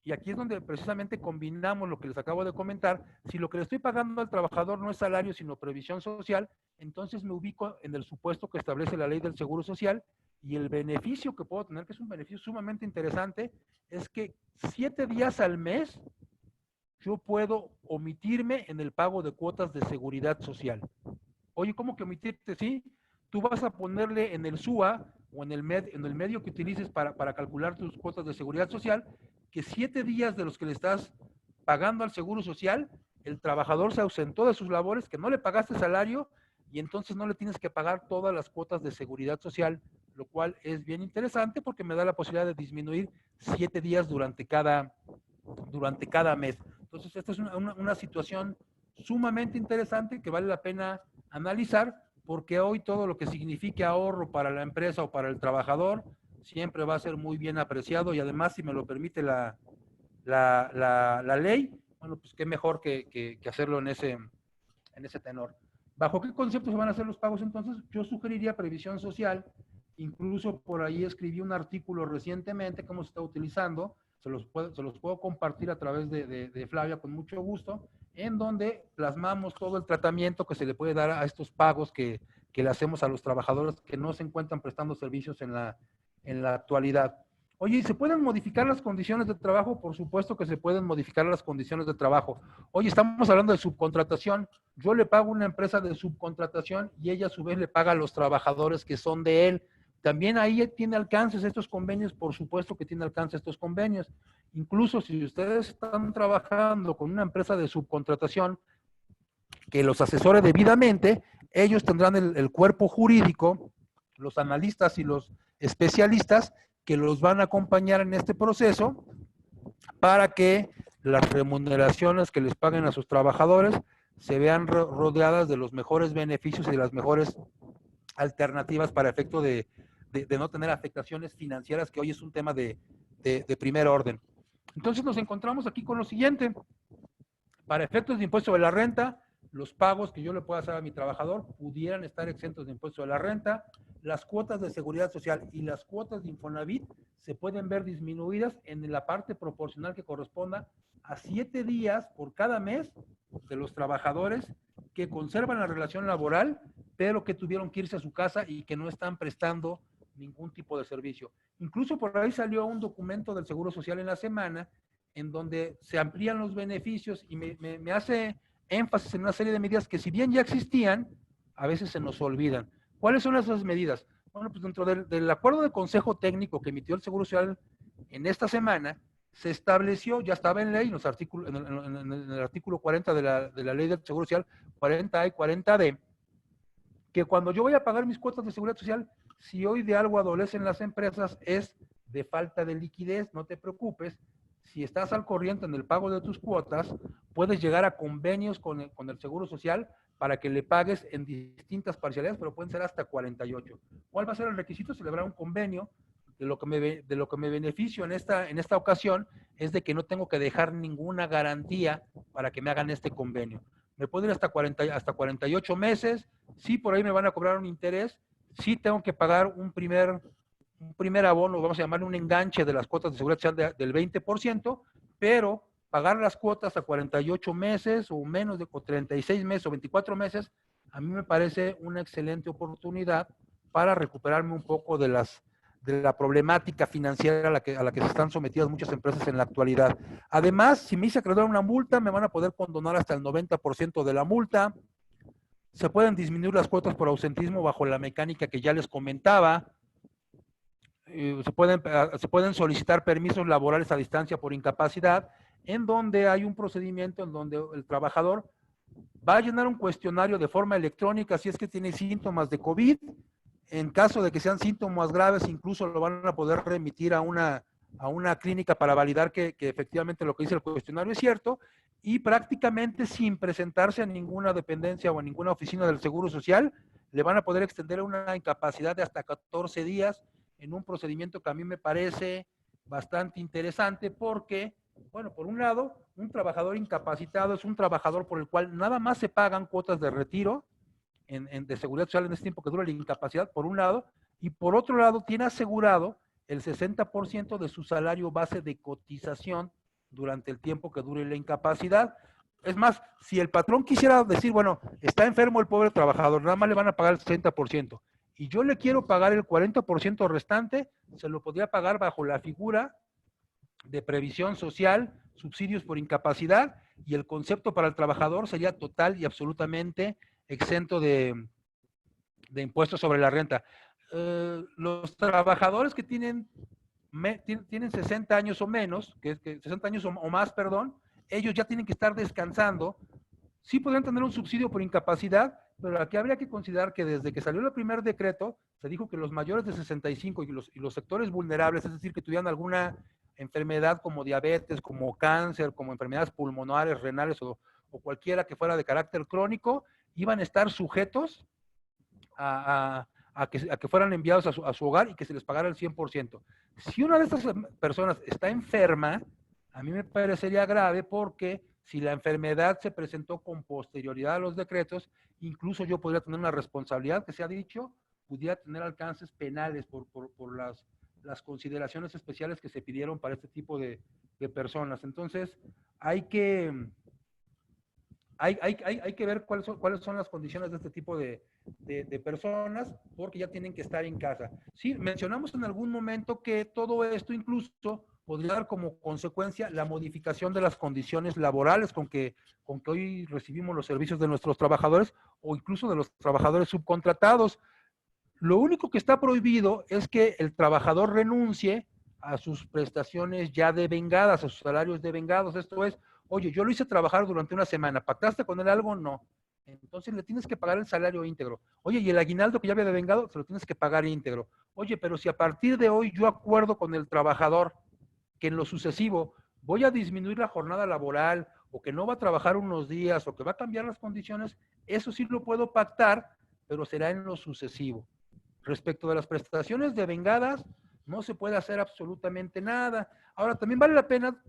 y aquí es donde precisamente combinamos lo que les acabo de comentar, si lo que le estoy pagando al trabajador no es salario, sino previsión social, entonces me ubico en el supuesto que establece la Ley del Seguro Social, y el beneficio que puedo tener, que es un beneficio sumamente interesante, es que 7 días al mes yo puedo omitirme en el pago de cuotas de seguridad social. Oye, ¿cómo que omitirte? Sí, tú vas a ponerle en el SUA o en el medio que utilices para calcular tus cuotas de seguridad social, que 7 días de los que le estás pagando al Seguro Social, el trabajador se ausentó de sus labores, que no le pagaste salario, y entonces no le tienes que pagar todas las cuotas de seguridad social, lo cual es bien interesante porque me da la posibilidad de disminuir 7 días durante cada mes. Entonces, esta es una situación sumamente interesante que vale la pena analizar, porque hoy todo lo que signifique ahorro para la empresa o para el trabajador siempre va a ser muy bien apreciado, y además, si me lo permite la ley, bueno, pues qué mejor que hacerlo en ese tenor. ¿Bajo qué conceptos se van a hacer los pagos entonces? Yo sugeriría previsión social. Incluso por ahí escribí un artículo recientemente que hemos estado utilizando, se los puedo compartir a través de Flavia con mucho gusto, en donde plasmamos todo el tratamiento que se le puede dar a estos pagos que le hacemos a los trabajadores que no se encuentran prestando servicios en la actualidad. Oye, ¿y se pueden modificar las condiciones de trabajo? Por supuesto que se pueden modificar las condiciones de trabajo. Oye, estamos hablando de subcontratación. Yo le pago a una empresa de subcontratación y ella a su vez le paga a los trabajadores que son de él. También ahí tiene alcances estos convenios, por supuesto que tiene alcance estos convenios. Incluso si ustedes están trabajando con una empresa de subcontratación que los asesore debidamente, ellos tendrán el cuerpo jurídico, los analistas y los especialistas que los van a acompañar en este proceso para que las remuneraciones que les paguen a sus trabajadores se vean rodeadas de los mejores beneficios y de las mejores alternativas para efecto de no tener afectaciones financieras, que hoy es un tema de primer orden. Entonces nos encontramos aquí con lo siguiente. Para efectos de impuesto de la renta, los pagos que yo le pueda hacer a mi trabajador pudieran estar exentos de impuesto de la renta. Las cuotas de seguridad social y las cuotas de Infonavit se pueden ver disminuidas en la parte proporcional que corresponda a 7 días por cada mes de los trabajadores que conservan la relación laboral, pero que tuvieron que irse a su casa y que no están prestando ningún tipo de servicio. Incluso por ahí salió un documento del Seguro Social en la semana en donde se amplían los beneficios y me hace énfasis en una serie de medidas que, si bien ya existían, a veces se nos olvidan. ¿Cuáles son esas medidas? Bueno, pues dentro del acuerdo de consejo técnico que emitió el Seguro Social en esta semana, se estableció, ya estaba en ley, en el artículo 40 de la ley del Seguro Social, 40A y 40D, que cuando yo voy a pagar mis cuotas de seguridad social, si hoy de algo adolecen las empresas es de falta de liquidez, no te preocupes. Si estás al corriente en el pago de tus cuotas, puedes llegar a convenios con el Seguro Social para que le pagues en distintas parcialidades, pero pueden ser hasta 48. ¿Cuál va a ser el requisito? Celebrar un convenio. De lo que me beneficio en esta ocasión es de que no tengo que dejar ninguna garantía para que me hagan este convenio. Me puedo ir hasta 48 meses, sí, por ahí me van a cobrar un interés, sí tengo que pagar un primer abono, vamos a llamarle un enganche de las cuotas de seguridad social del 20%, pero pagar las cuotas a 48 meses o menos de 36 meses o 24 meses, a mí me parece una excelente oportunidad para recuperarme un poco de la problemática financiera a la que se están sometidas muchas empresas en la actualidad. Además, si me hice acreedor a una multa, me van a poder condonar hasta el 90% de la multa. Se pueden disminuir las cuotas por ausentismo bajo la mecánica que ya les comentaba. Se pueden solicitar permisos laborales a distancia por incapacidad, en donde hay un procedimiento en donde el trabajador va a llenar un cuestionario de forma electrónica si es que tiene síntomas de COVID. En caso de que sean síntomas graves, incluso lo van a poder remitir a una clínica para validar que efectivamente lo que dice el cuestionario es cierto, y prácticamente sin presentarse a ninguna dependencia o a ninguna oficina del Seguro Social, le van a poder extender una incapacidad de hasta 14 días en un procedimiento que a mí me parece bastante interesante porque, bueno, por un lado, un trabajador incapacitado es un trabajador por el cual nada más se pagan cuotas de retiro de seguridad social en este tiempo que dura la incapacidad, por un lado, y por otro lado tiene asegurado el 60% de su salario base de cotización durante el tiempo que dure la incapacidad. Es más, si el patrón quisiera decir, bueno, está enfermo el pobre trabajador, nada más le van a pagar el 60%, y yo le quiero pagar el 40% restante, se lo podría pagar bajo la figura de previsión social, subsidios por incapacidad, y el concepto para el trabajador sería total y absolutamente exento de impuestos sobre la renta. Los trabajadores que tienen 60 años o menos, 60 años o más, perdón, ellos ya tienen que estar descansando. Sí podrían tener un subsidio por incapacidad, pero aquí habría que considerar que desde que salió el primer decreto, se dijo que los mayores de 65 y los sectores vulnerables, es decir, que tuvieran alguna enfermedad como diabetes, como cáncer, como enfermedades pulmonares, renales o cualquiera que fuera de carácter crónico, iban a estar sujetos a que fueran enviados a su hogar y que se les pagara el 100%. Si una de estas personas está enferma, a mí me parecería grave porque si la enfermedad se presentó con posterioridad a los decretos, incluso yo podría tener una responsabilidad que se ha dicho, pudiera tener alcances penales por las consideraciones especiales que se pidieron para este tipo de personas. Entonces, hay que ver cuáles son las condiciones de este tipo de personas, porque ya tienen que estar en casa. Sí, mencionamos en algún momento que todo esto incluso podría dar como consecuencia la modificación de las condiciones laborales con que hoy recibimos los servicios de nuestros trabajadores o incluso de los trabajadores subcontratados. Lo único que está prohibido es que el trabajador renuncie a sus prestaciones ya devengadas, a sus salarios devengados. Esto es, oye, yo lo hice trabajar durante una semana, ¿pactaste con él algo? No. Entonces le tienes que pagar el salario íntegro. Oye, y el aguinaldo que ya había devengado, se lo tienes que pagar íntegro. Oye, pero si a partir de hoy yo acuerdo con el trabajador que en lo sucesivo voy a disminuir la jornada laboral, o que no va a trabajar unos días, o que va a cambiar las condiciones, eso sí lo puedo pactar, pero será en lo sucesivo. Respecto de las prestaciones devengadas, no se puede hacer absolutamente nada. Ahora, también vale la pena,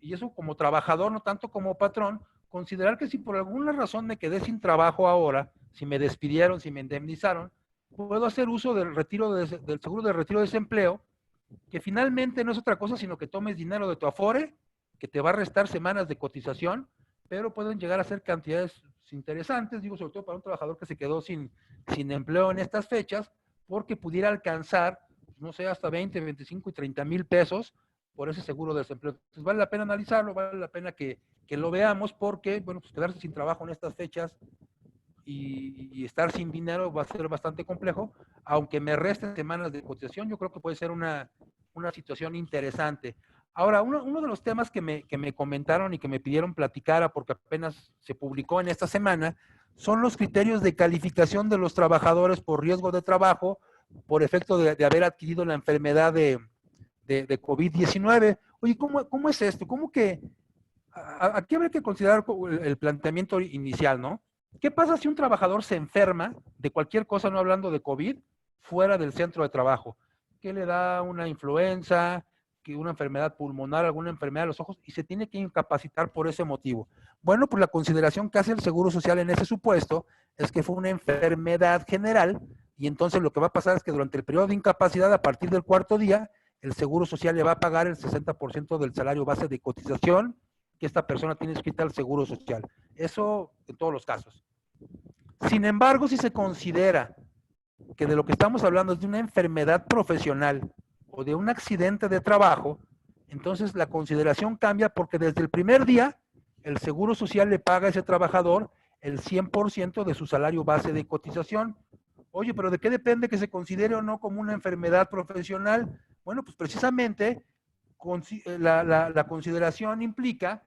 y eso como trabajador, no tanto como patrón, considerar que si por alguna razón me quedé sin trabajo ahora, si me despidieron, si me indemnizaron, puedo hacer uso del del seguro de retiro de desempleo, que finalmente no es otra cosa sino que tomes dinero de tu Afore, que te va a restar semanas de cotización, pero pueden llegar a ser cantidades interesantes, digo, sobre todo para un trabajador que se quedó sin empleo en estas fechas, porque pudiera alcanzar, no sé, hasta 20, 25 y 30 mil pesos por ese seguro de desempleo. Entonces vale la pena analizarlo, vale la pena que lo veamos, porque, bueno, pues quedarse sin trabajo en estas fechas y estar sin dinero va a ser bastante complejo, aunque me resten semanas de cotización, yo creo que puede ser una situación interesante. Ahora, uno de los temas que me comentaron y que me pidieron platicara, porque apenas se publicó en esta semana, son los criterios de calificación de los trabajadores por riesgo de trabajo, por efecto de haber adquirido la enfermedad de COVID-19. Oye, ¿cómo es esto? ¿Cómo que aquí habría que considerar el planteamiento inicial, ¿no? ¿Qué pasa si un trabajador se enferma de cualquier cosa, no hablando de COVID, fuera del centro de trabajo? ¿Qué le da una influenza, que una enfermedad pulmonar, alguna enfermedad de los ojos, y se tiene que incapacitar por ese motivo? Bueno, pues la consideración que hace el Seguro Social en ese supuesto es que fue una enfermedad general, y entonces lo que va a pasar es que durante el periodo de incapacidad, a partir del cuarto día, el Seguro Social le va a pagar el 60% del salario base de cotización que esta persona tiene inscrita al Seguro Social. Eso en todos los casos. Sin embargo, si se considera que de lo que estamos hablando es de una enfermedad profesional o de un accidente de trabajo, entonces la consideración cambia, porque desde el primer día el Seguro Social le paga a ese trabajador el 100% de su salario base de cotización. Oye, pero ¿de qué depende que se considere o no como una enfermedad profesional? Bueno, pues precisamente la consideración implica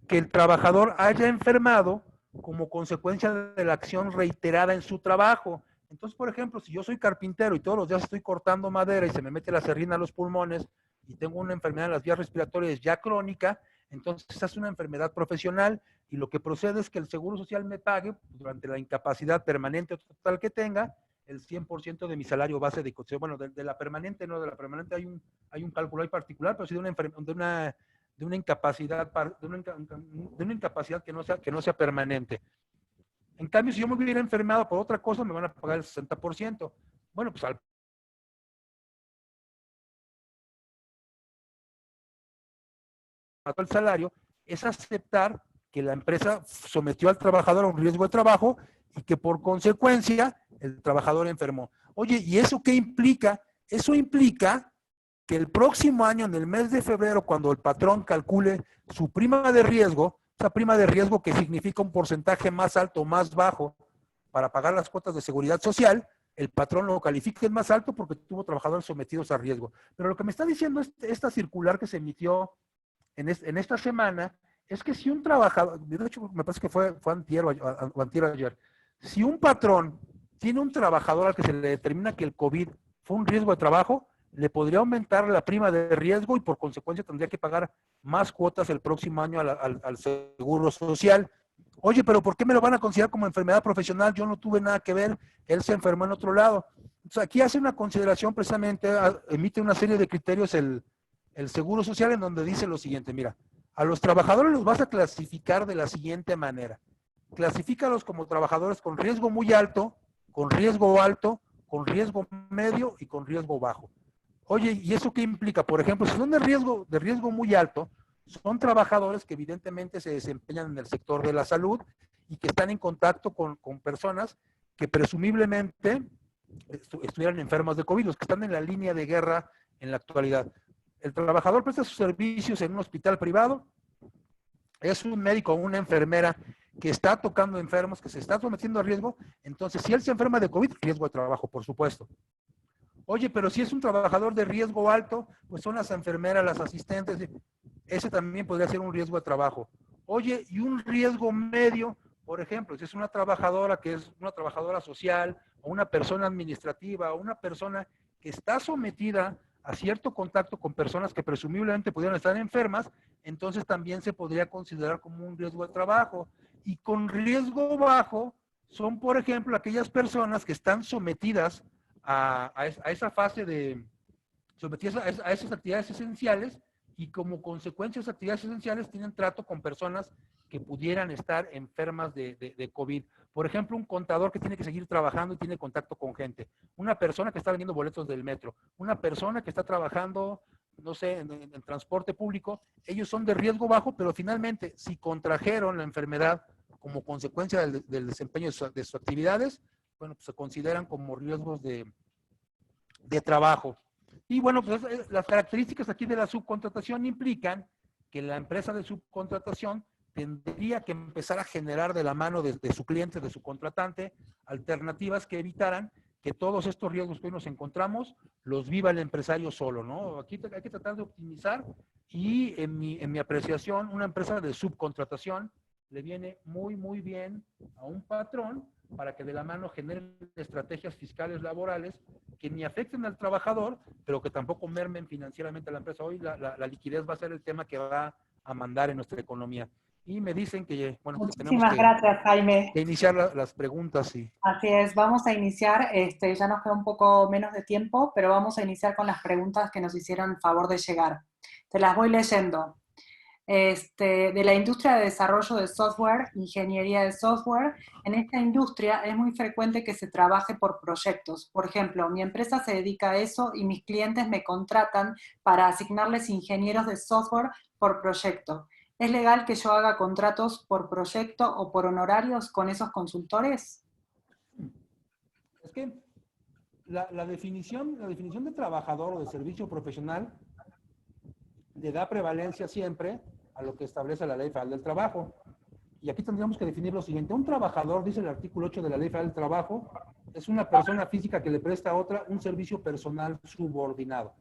que el trabajador haya enfermado como consecuencia de la acción reiterada en su trabajo. Entonces, por ejemplo, si yo soy carpintero y todos los días estoy cortando madera y se me mete la serrina a los pulmones y tengo una enfermedad en las vías respiratorias ya crónica, entonces esa es una enfermedad profesional, y lo que procede es que el Seguro Social me pague durante la incapacidad permanente o total que tenga el 100% de mi salario base de cotización. Bueno, de la permanente, no, de la permanente hay un cálculo ahí particular, pero sí de una incapacidad que no sea permanente. En cambio, si yo me hubiera enfermado por otra cosa, me van a pagar el 60%. Bueno, pues el salario es aceptar que la empresa sometió al trabajador a un riesgo de trabajo y que por consecuencia el trabajador enfermó. Oye, ¿y eso qué implica? Eso implica que el próximo año, en el mes de febrero, cuando el patrón calcule su prima de riesgo, esa prima de riesgo que significa un porcentaje más alto o más bajo para pagar las cuotas de seguridad social, el patrón lo califica más alto porque tuvo trabajadores sometidos a riesgo. Pero lo que me está diciendo esta circular que se emitió en esta semana es que si un trabajador, de hecho me parece que fue antier o antier ayer, si un patrón tiene un trabajador al que se le determina que el COVID fue un riesgo de trabajo, le podría aumentar la prima de riesgo y por consecuencia tendría que pagar más cuotas el próximo año al Seguro Social. Oye, pero ¿por qué me lo van a considerar como enfermedad profesional? Yo no tuve nada que ver, él se enfermó en otro lado. Entonces aquí hace una consideración precisamente, emite una serie de criterios el Seguro Social, en donde dice lo siguiente: mira, a los trabajadores los vas a clasificar de la siguiente manera. Clasifícalos como trabajadores con riesgo muy alto, con riesgo alto, con riesgo medio y con riesgo bajo. Oye, ¿y eso qué implica? Por ejemplo, si son de riesgo muy alto, son trabajadores que evidentemente se desempeñan en el sector de la salud y que están en contacto con personas que presumiblemente estuvieran enfermas de COVID, los que están en la línea de guerra en la actualidad. El trabajador presta sus servicios en un hospital privado, es un médico o una enfermera que está tocando enfermos, que se está sometiendo a riesgo. Entonces, si él se enferma de COVID, riesgo de trabajo, por supuesto. Oye, pero si es un trabajador de riesgo alto, pues son las enfermeras, las asistentes, ese también podría ser un riesgo de trabajo. Oye, y un riesgo medio, Por ejemplo, si es una trabajadora que es una trabajadora social o una persona administrativa o una persona que está sometida a cierto contacto con personas que presumiblemente pudieran estar enfermas, entonces también se podría considerar como un riesgo de trabajo. Y con riesgo bajo son, por ejemplo, aquellas personas que están sometidas a esa fase de, sometidas a esas actividades esenciales y como consecuencia de esas actividades esenciales tienen trato con personas que pudieran estar enfermas de COVID. Por ejemplo, un contador que tiene que seguir trabajando y tiene contacto con gente. Una persona que está vendiendo boletos del metro. Una persona que está trabajando, no sé, en transporte público. Ellos son de riesgo bajo, pero finalmente, si contrajeron la enfermedad como consecuencia del desempeño de sus actividades, bueno, pues se consideran como riesgos de trabajo. Y bueno, pues las características aquí de la subcontratación implican que la empresa de subcontratación tendría que empezar a generar de la mano de su cliente, de su contratante, alternativas que evitaran que todos estos riesgos que hoy nos encontramos los viva el empresario solo, ¿no? Aquí hay que tratar de optimizar y en mi apreciación, una empresa de subcontratación le viene muy, muy bien a un patrón para que de la mano generen estrategias fiscales laborales que ni afecten al trabajador, pero que tampoco mermen financieramente a la empresa. Hoy la liquidez va a ser el tema que va a mandar en nuestra economía. Y me dicen que, bueno, que tenemos Gracias, Jaime. que iniciar las preguntas. Y... Así es, vamos a iniciar, ya nos queda un poco menos de tiempo, pero vamos a iniciar con las preguntas que nos hicieron el favor de llegar. Te las voy leyendo. De la industria de desarrollo de software, ingeniería de software, en esta industria es muy frecuente que se trabaje por proyectos. Por ejemplo, mi empresa se dedica a eso y mis clientes me contratan para asignarles ingenieros de software por proyecto. ¿Es legal que yo haga contratos por proyecto o por honorarios con esos consultores? Es que la definición de trabajador o de servicio profesional le da prevalencia siempre a lo que establece la Ley Federal del Trabajo. Y aquí tendríamos que definir lo siguiente. Un trabajador, dice el artículo 8 de la Ley Federal del Trabajo, es una persona física que le presta a otra un servicio personal subordinado.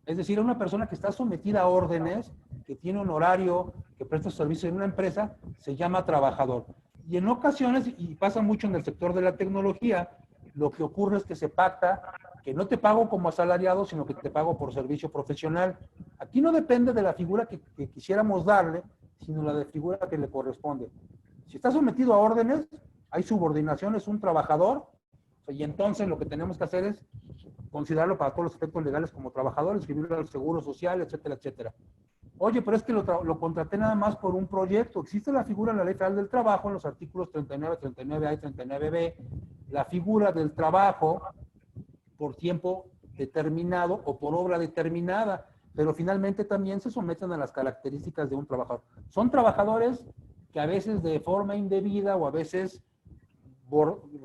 Es decir, una persona que está sometida a órdenes, que tiene un horario, que presta servicio en una empresa, se llama trabajador. Y en ocasiones, y pasa mucho en el sector de la tecnología, lo que ocurre es que se pacta que no te pago como asalariado, sino que te pago por servicio profesional. Aquí no depende de la figura que quisiéramos darle, sino la de figura que le corresponde. Si está sometido a órdenes, hay subordinación, es un trabajador, y entonces lo que tenemos que hacer es considerarlo para todos los aspectos legales como trabajador, escribirlo al seguro social, etcétera, etcétera. Oye, pero es que lo contraté nada más por un proyecto. Existe la figura en la Ley Federal del Trabajo, en los artículos 39, 39A y 39B, la figura del trabajo por tiempo determinado o por obra determinada, pero finalmente también se someten a las características de un trabajador. Son trabajadores que a veces de forma indebida o a veces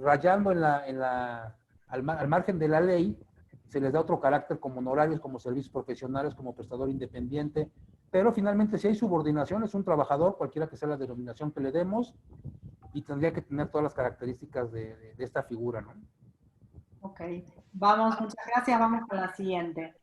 rayando al margen de la ley, se les da otro carácter como honorarios, como servicios profesionales, como prestador independiente, pero finalmente si hay subordinación es un trabajador, cualquiera que sea la denominación que le demos, y tendría que tener todas las características de esta figura, ¿no? Ok, vamos, muchas gracias, vamos con la siguiente.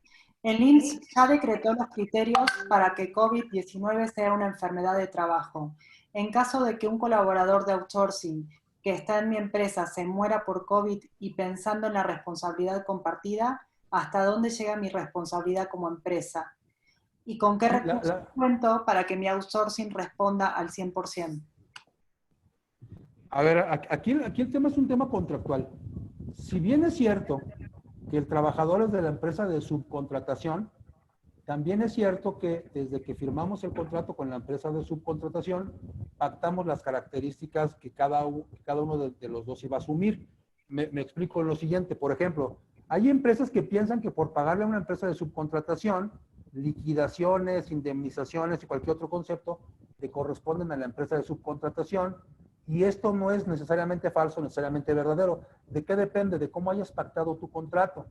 El INSS ya decretó los criterios para que COVID-19 sea una enfermedad de trabajo. En caso de que un colaborador de outsourcing que está en mi empresa se muera por COVID y pensando en la responsabilidad compartida, ¿hasta dónde llega mi responsabilidad como empresa? ¿Y con qué recursos cuento para que mi outsourcing responda al 100%? A ver, aquí el tema es un tema contractual. Si bien es cierto que el trabajador es de la empresa de subcontratación, también es cierto que desde que firmamos el contrato con la empresa de subcontratación, pactamos las características que cada uno de los dos iba a asumir. Me explico lo siguiente. Por ejemplo, hay empresas que piensan que por pagarle a una empresa de subcontratación, liquidaciones, indemnizaciones y cualquier otro concepto le corresponden a la empresa de subcontratación. Y esto no es necesariamente falso, necesariamente verdadero. ¿De qué depende? De cómo hayas pactado tu contrato.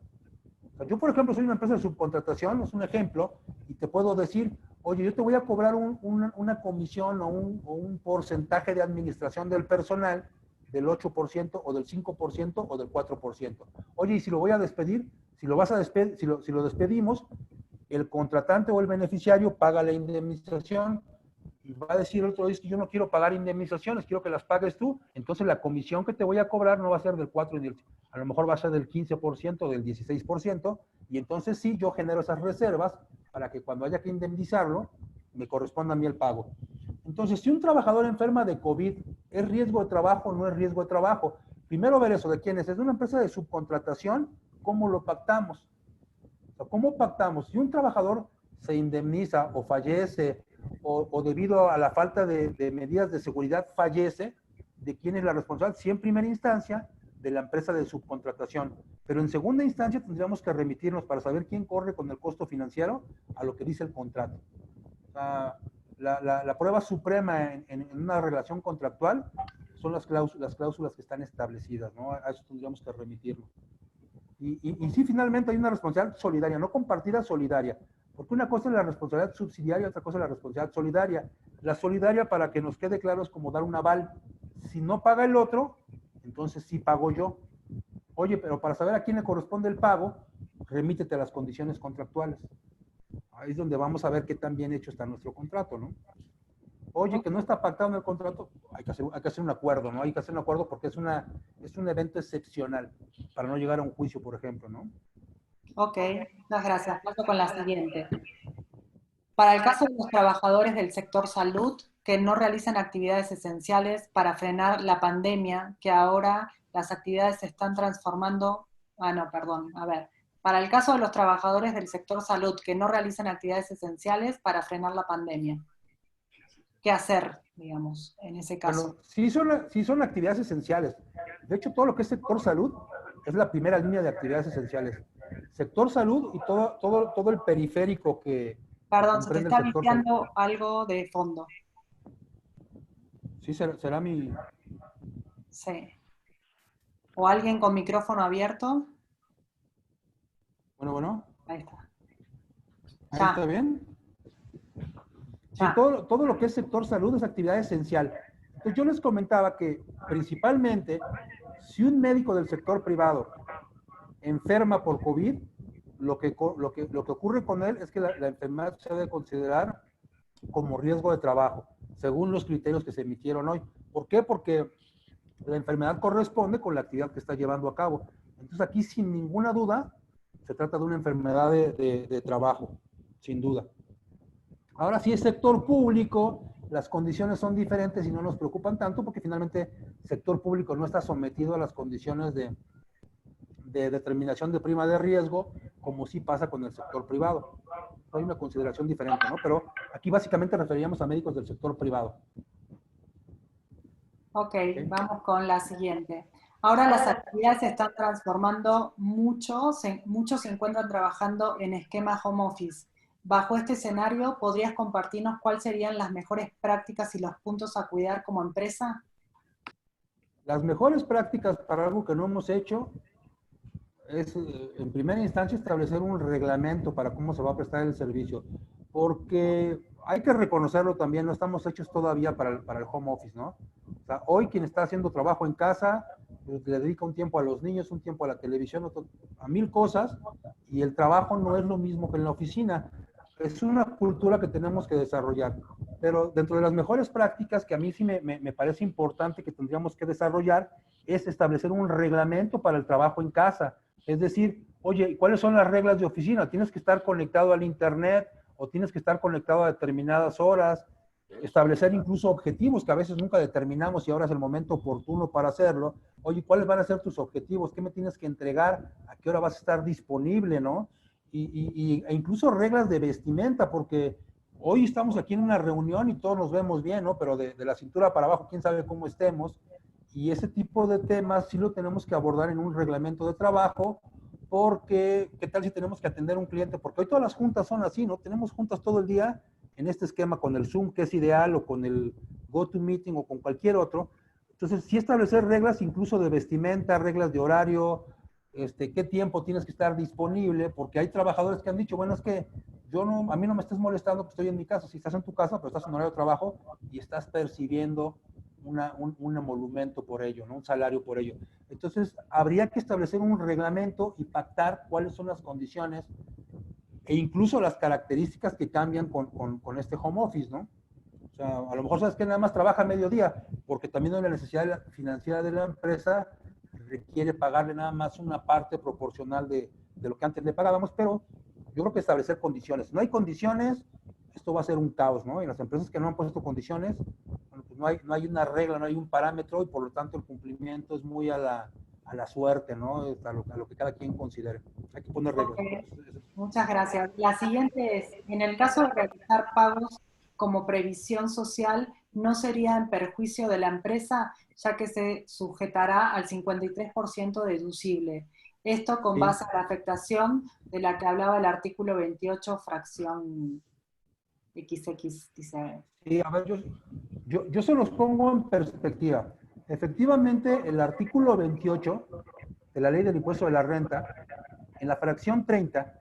O sea, yo, por ejemplo, soy una empresa de subcontratación, es un ejemplo, y te puedo decir, oye, yo te voy a cobrar una comisión o un porcentaje de administración del personal del 8% o del 5% o del 4%. Oye, y si lo voy a despedir, si lo despedimos, el contratante o el beneficiario paga la indemnización, y va a decir el otro, es que yo no quiero pagar indemnizaciones, quiero que las pagues tú, entonces la comisión que te voy a cobrar no va a ser del 4, a lo mejor va a ser del 15%, del 16%, y entonces sí, yo genero esas reservas para que cuando haya que indemnizarlo, me corresponda a mí el pago. Entonces, si un trabajador enferma de COVID, ¿es riesgo de trabajo o no es riesgo de trabajo? Primero ver eso, ¿de quién es? ¿Es una empresa de subcontratación? ¿Cómo lo pactamos? O sea, ¿cómo pactamos? Si un trabajador se indemniza o fallece o debido a la falta de medidas de seguridad fallece, ¿de quién es la responsabilidad? Sí, en primera instancia, de la empresa de subcontratación. Pero en segunda instancia tendríamos que remitirnos para saber quién corre con el costo financiero a lo que dice el contrato. O sea, la prueba suprema en una relación contractual son las cláusulas que están establecidas, ¿no? A eso tendríamos que remitirlo. Y sí, finalmente hay una responsabilidad solidaria, no compartida, solidaria. Porque una cosa es la responsabilidad subsidiaria, otra cosa es la responsabilidad solidaria. La solidaria, para que nos quede claro, es como dar un aval. Si no paga el otro, entonces sí pago yo. Oye, pero para saber a quién le corresponde el pago, remítete a las condiciones contractuales. Ahí es donde vamos a ver qué tan bien hecho está nuestro contrato, ¿no? Oye, que no está pactado en el contrato, hay que hacer un acuerdo, ¿no? Hay que hacer un acuerdo porque es un evento excepcional para no llegar a un juicio, por ejemplo, ¿no? Ok, muchas gracias. Paso con la siguiente. Para el caso de los trabajadores del sector salud que no realizan actividades esenciales para frenar la pandemia, que ahora las actividades se están transformando, para el caso de los trabajadores del sector salud que no realizan actividades esenciales para frenar la pandemia, ¿qué hacer, digamos, en ese caso? Bueno, sí son actividades esenciales. De hecho, todo lo que es sector salud es la primera línea de actividades esenciales. Sector salud y todo el periférico que Perdón, se te comprende el está sector salud. viciando algo de fondo. Sí, será mi... Sí. ¿O alguien con micrófono abierto? Bueno. Ahí está. Ahí Ya, está bien. Sí, ya. todo lo que es sector salud es actividad esencial. Entonces yo les comentaba que principalmente si un médico del sector privado enferma por COVID, lo que ocurre con él es que la enfermedad se debe considerar como riesgo de trabajo, según los criterios que se emitieron hoy. ¿Por qué? Porque la enfermedad corresponde con la actividad que está llevando a cabo. Entonces aquí sin ninguna duda se trata de una enfermedad de trabajo, sin duda. Ahora sí es sector público, las condiciones son diferentes y no nos preocupan tanto porque finalmente el sector público no está sometido a las condiciones de determinación de prima de riesgo como sí pasa con el sector privado. Hay una consideración diferente, ¿no? Pero aquí básicamente referíamos a médicos del sector privado. Ok, vamos con la siguiente. Ahora las actividades se están transformando mucho, muchos se encuentran trabajando en esquema home office. Bajo este escenario, ¿podrías compartirnos cuáles serían las mejores prácticas y los puntos a cuidar como empresa? Las mejores prácticas para algo que no hemos hecho es, en primera instancia, establecer un reglamento para cómo se va a prestar el servicio, porque hay que reconocerlo también, no estamos hechos todavía para el home office, ¿no? O sea, hoy quien está haciendo trabajo en casa, pues, le dedica un tiempo a los niños, un tiempo a la televisión, a 1000 cosas, y el trabajo no es lo mismo que en la oficina. Es una cultura que tenemos que desarrollar. Pero dentro de las mejores prácticas que a mí sí me parece importante que tendríamos que desarrollar es establecer un reglamento para el trabajo en casa. Es decir, oye, ¿cuáles son las reglas de oficina? ¿Tienes que estar conectado al internet o tienes que estar conectado a determinadas horas? Establecer incluso objetivos que a veces nunca determinamos y ahora es el momento oportuno para hacerlo. Oye, ¿cuáles van a ser tus objetivos? ¿Qué me tienes que entregar? ¿A qué hora vas a estar disponible, no? E incluso reglas de vestimenta, porque hoy estamos aquí en una reunión y todos nos vemos bien, ¿no? Pero de la cintura para abajo, quién sabe cómo estemos. Y ese tipo de temas sí lo tenemos que abordar en un reglamento de trabajo, porque ¿qué tal si tenemos que atender a un cliente? Porque hoy todas las juntas son así, ¿no? Tenemos juntas todo el día en este esquema con el Zoom, que es ideal, o con el GoToMeeting o con cualquier otro. Entonces, sí establecer reglas incluso de vestimenta, reglas de horario, qué tiempo tienes que estar disponible, porque hay trabajadores que han dicho, bueno, es que a mí no me estés molestando que estoy en mi casa. Si estás en tu casa, pero estás en horario de trabajo y estás percibiendo un emolumento por ello, ¿no? Un salario por ello. Entonces, habría que establecer un reglamento y pactar cuáles son las condiciones e incluso las características que cambian con este home office, ¿no? O sea, a lo mejor sabes que nada más trabaja mediodía, porque también la necesidad financiera de la empresa requiere pagarle nada más una parte proporcional de lo que antes le pagábamos, pero yo creo que establecer condiciones. Si no hay condiciones, esto va a ser un caos, ¿no? Y las empresas que no han puesto condiciones, bueno, pues no hay una regla, no hay un parámetro y por lo tanto el cumplimiento es muy a la suerte, ¿no? A lo que cada quien considere. Hay que poner reglas. Okay. Muchas gracias. La siguiente es, en el caso de realizar pagos como previsión social, ¿no sería en perjuicio de la empresa, ya que se sujetará al 53% deducible? Esto con base a la afectación de la que hablaba el artículo 28, fracción XX, dice. Sí, a ver, yo se los pongo en perspectiva. Efectivamente, el artículo 28 de la Ley del Impuesto de la Renta, en la fracción 30,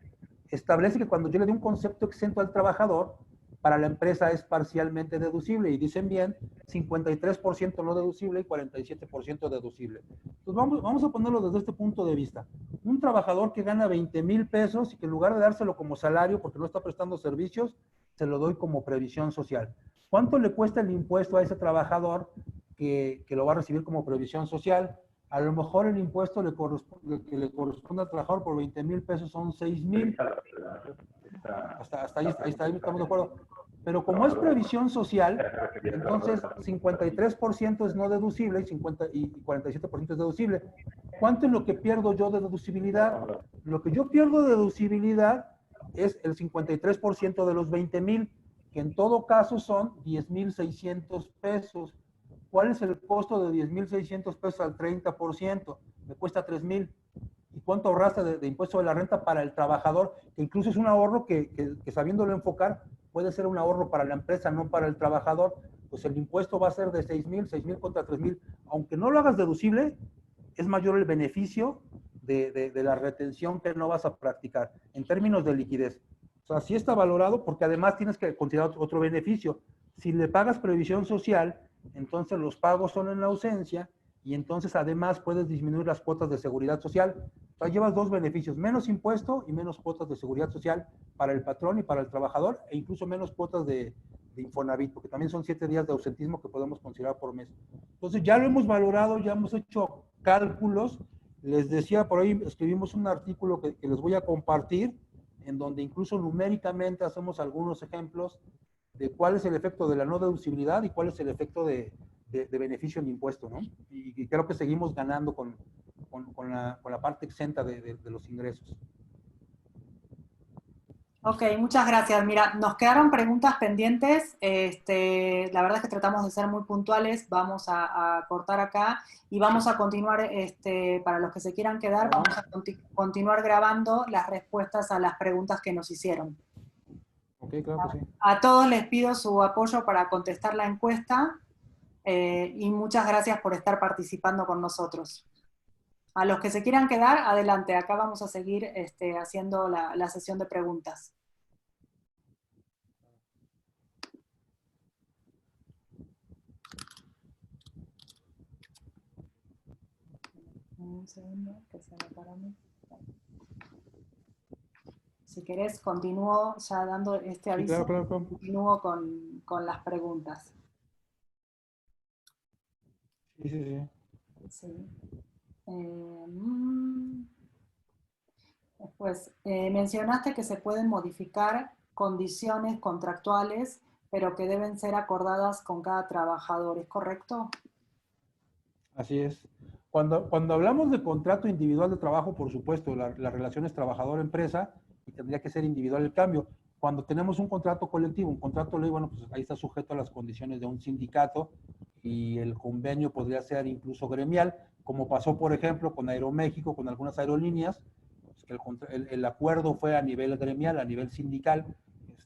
establece que cuando yo le doy un concepto exento al trabajador, para la empresa es parcialmente deducible, y dicen bien, 53% no deducible y 47% deducible. Entonces vamos a ponerlo desde este punto de vista. Un trabajador que gana 20,000 pesos y que en lugar de dárselo como salario porque no está prestando servicios, se lo doy como previsión social. ¿Cuánto le cuesta el impuesto a ese trabajador que lo va a recibir como previsión social? A lo mejor el impuesto que le corresponde al trabajador por 20,000 pesos son 6,000. Hasta ahí estamos de acuerdo. Pero como es previsión social, entonces 53% es no deducible y 47% es deducible. ¿Cuánto es lo que pierdo yo de deducibilidad? Lo que yo pierdo de deducibilidad es el 53% de los 20,000, que en todo caso son 10,600 pesos. ¿Cuál es el costo de 10,600 pesos al 30%? Me cuesta 3,000. ¿Y cuánto ahorraste de impuesto de la renta para el trabajador? Que incluso es un ahorro que sabiéndolo enfocar, puede ser un ahorro para la empresa, no para el trabajador. Pues el impuesto va a ser de 6,000 contra 3,000. Aunque no lo hagas deducible, es mayor el beneficio de la retención que no vas a practicar en términos de liquidez. O sea, sí está valorado porque además tienes que considerar otro beneficio. Si le pagas previsión social, entonces los pagos son en la ausencia y entonces además puedes disminuir las cuotas de seguridad social. O sea, llevas dos beneficios, menos impuesto y menos cuotas de seguridad social para el patrón y para el trabajador, e incluso menos cuotas de Infonavit, porque también son 7 días de ausentismo que podemos considerar por mes. Entonces ya lo hemos valorado, ya hemos hecho cálculos. Les decía, por ahí escribimos un artículo que les voy a compartir, en donde incluso numéricamente hacemos algunos ejemplos de cuál es el efecto de la no deducibilidad y cuál es el efecto de beneficio en impuesto, ¿no? Y creo que seguimos ganando con la parte exenta de los ingresos. Ok, muchas gracias. Mira, nos quedaron preguntas pendientes. La verdad es que tratamos de ser muy puntuales. Vamos a cortar acá y vamos a continuar, para los que se quieran quedar, vamos a continuar grabando las respuestas a las preguntas que nos hicieron. Ok, claro que sí. A todos les pido su apoyo para contestar la encuesta y muchas gracias por estar participando con nosotros. A los que se quieran quedar, adelante. Acá vamos a seguir haciendo la sesión de preguntas. Un segundo, que se me para mí. Si querés, continúo ya dando este aviso. Sí, claro. Continúo con las preguntas. Sí. Sí. Después, mencionaste que se pueden modificar condiciones contractuales, pero que deben ser acordadas con cada trabajador, ¿es correcto? Así es. Cuando hablamos de contrato individual de trabajo, por supuesto, la relación es trabajador-empresa y tendría que ser individual el cambio. Cuando tenemos un contrato colectivo, un contrato de ley, bueno, pues ahí está sujeto a las condiciones de un sindicato y el convenio podría ser incluso gremial, como pasó, por ejemplo, con Aeroméxico, con algunas aerolíneas, pues que el acuerdo fue a nivel gremial, a nivel sindical,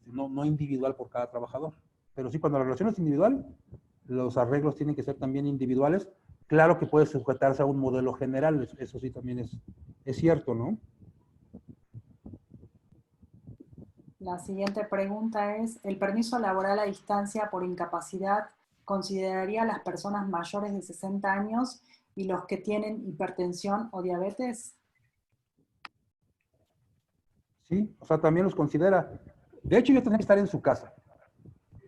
no individual por cada trabajador. Pero sí, cuando la relación es individual, los arreglos tienen que ser también individuales. Claro que puede sujetarse a un modelo general, eso sí también es cierto, ¿no? La siguiente pregunta es, ¿el permiso laboral a distancia por incapacidad consideraría a las personas mayores de 60 años y los que tienen hipertensión o diabetes? Sí, o sea, también los considera. De hecho, yo tendría que estar en su casa.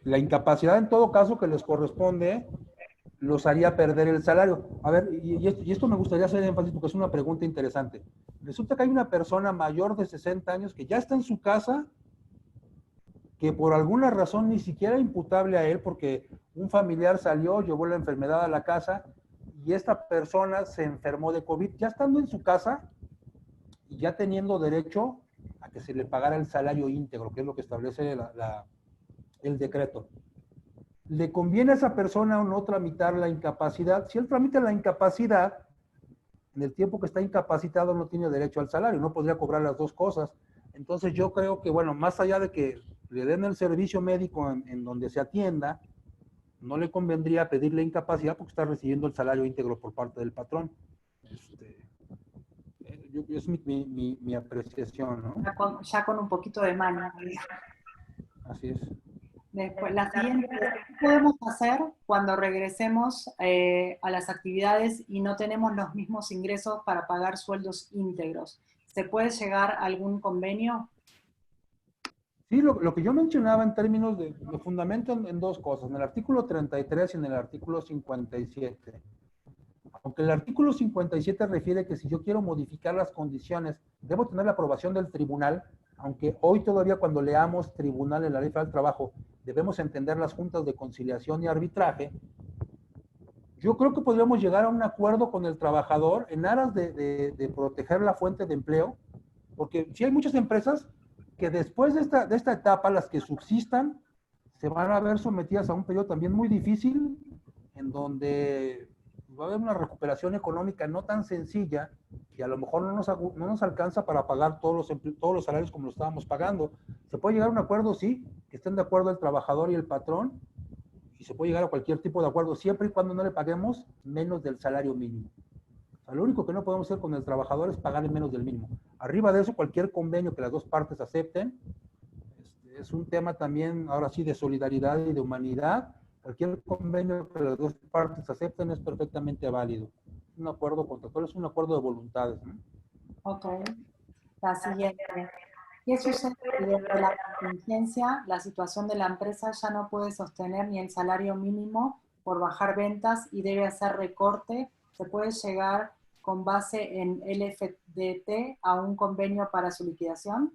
la incapacidad en todo caso que les corresponde los haría perder el salario. A ver, y esto me gustaría hacer énfasis porque es una pregunta interesante. Resulta que hay una persona mayor de 60 años que ya está en su casa, que por alguna razón ni siquiera imputable a él, porque un familiar salió, llevó la enfermedad a la casa y esta persona se enfermó de COVID, ya estando en su casa y ya teniendo derecho a que se le pagara el salario íntegro, que es lo que establece el decreto. ¿Le conviene a esa persona o no tramitar la incapacidad? Si él tramita la incapacidad, en el tiempo que está incapacitado no tiene derecho al salario, no podría cobrar las dos cosas. Entonces yo creo que, bueno, más allá de que le den el servicio médico en donde se atienda, no le convendría pedirle incapacidad porque está recibiendo el salario íntegro por parte del patrón. Es mi apreciación, ¿no? Ya con un poquito de maña. Así es. Después, la siguiente, ¿qué podemos hacer cuando regresemos a las actividades y no tenemos los mismos ingresos para pagar sueldos íntegros? ¿Se puede llegar a algún convenio? Sí, lo que yo mencionaba en términos de fundamento en dos cosas, en el artículo 33 y en el artículo 57. Aunque el artículo 57 refiere que si yo quiero modificar las condiciones, debo tener la aprobación del tribunal, aunque hoy todavía cuando leamos tribunal en la Ley Federal del Trabajo, debemos entender las juntas de conciliación y arbitraje. Yo creo que podríamos llegar a un acuerdo con el trabajador en aras de proteger la fuente de empleo, porque sí hay muchas empresas que después de esta etapa, las que subsistan, se van a ver sometidas a un periodo también muy difícil, en donde va a haber una recuperación económica no tan sencilla y a lo mejor no nos alcanza para pagar todos los salarios como lo estábamos pagando. Se puede llegar a un acuerdo, sí, que estén de acuerdo el trabajador y el patrón, y se puede llegar a cualquier tipo de acuerdo, siempre y cuando no le paguemos menos del salario mínimo. O sea, lo único que no podemos hacer con el trabajador es pagarle menos del mínimo. Arriba de eso, cualquier convenio que las dos partes acepten, es un tema también, ahora sí, de solidaridad y de humanidad. Cualquier convenio que las dos partes acepten es perfectamente válido. Un acuerdo contractual es un acuerdo de voluntades, ¿no? Ok. La siguiente. ¿Qué sucede si desde la contingencia la situación de la empresa ya no puede sostener ni el salario mínimo por bajar ventas y debe hacer recorte? ¿Se puede llegar con base en LFDT a un convenio para su liquidación?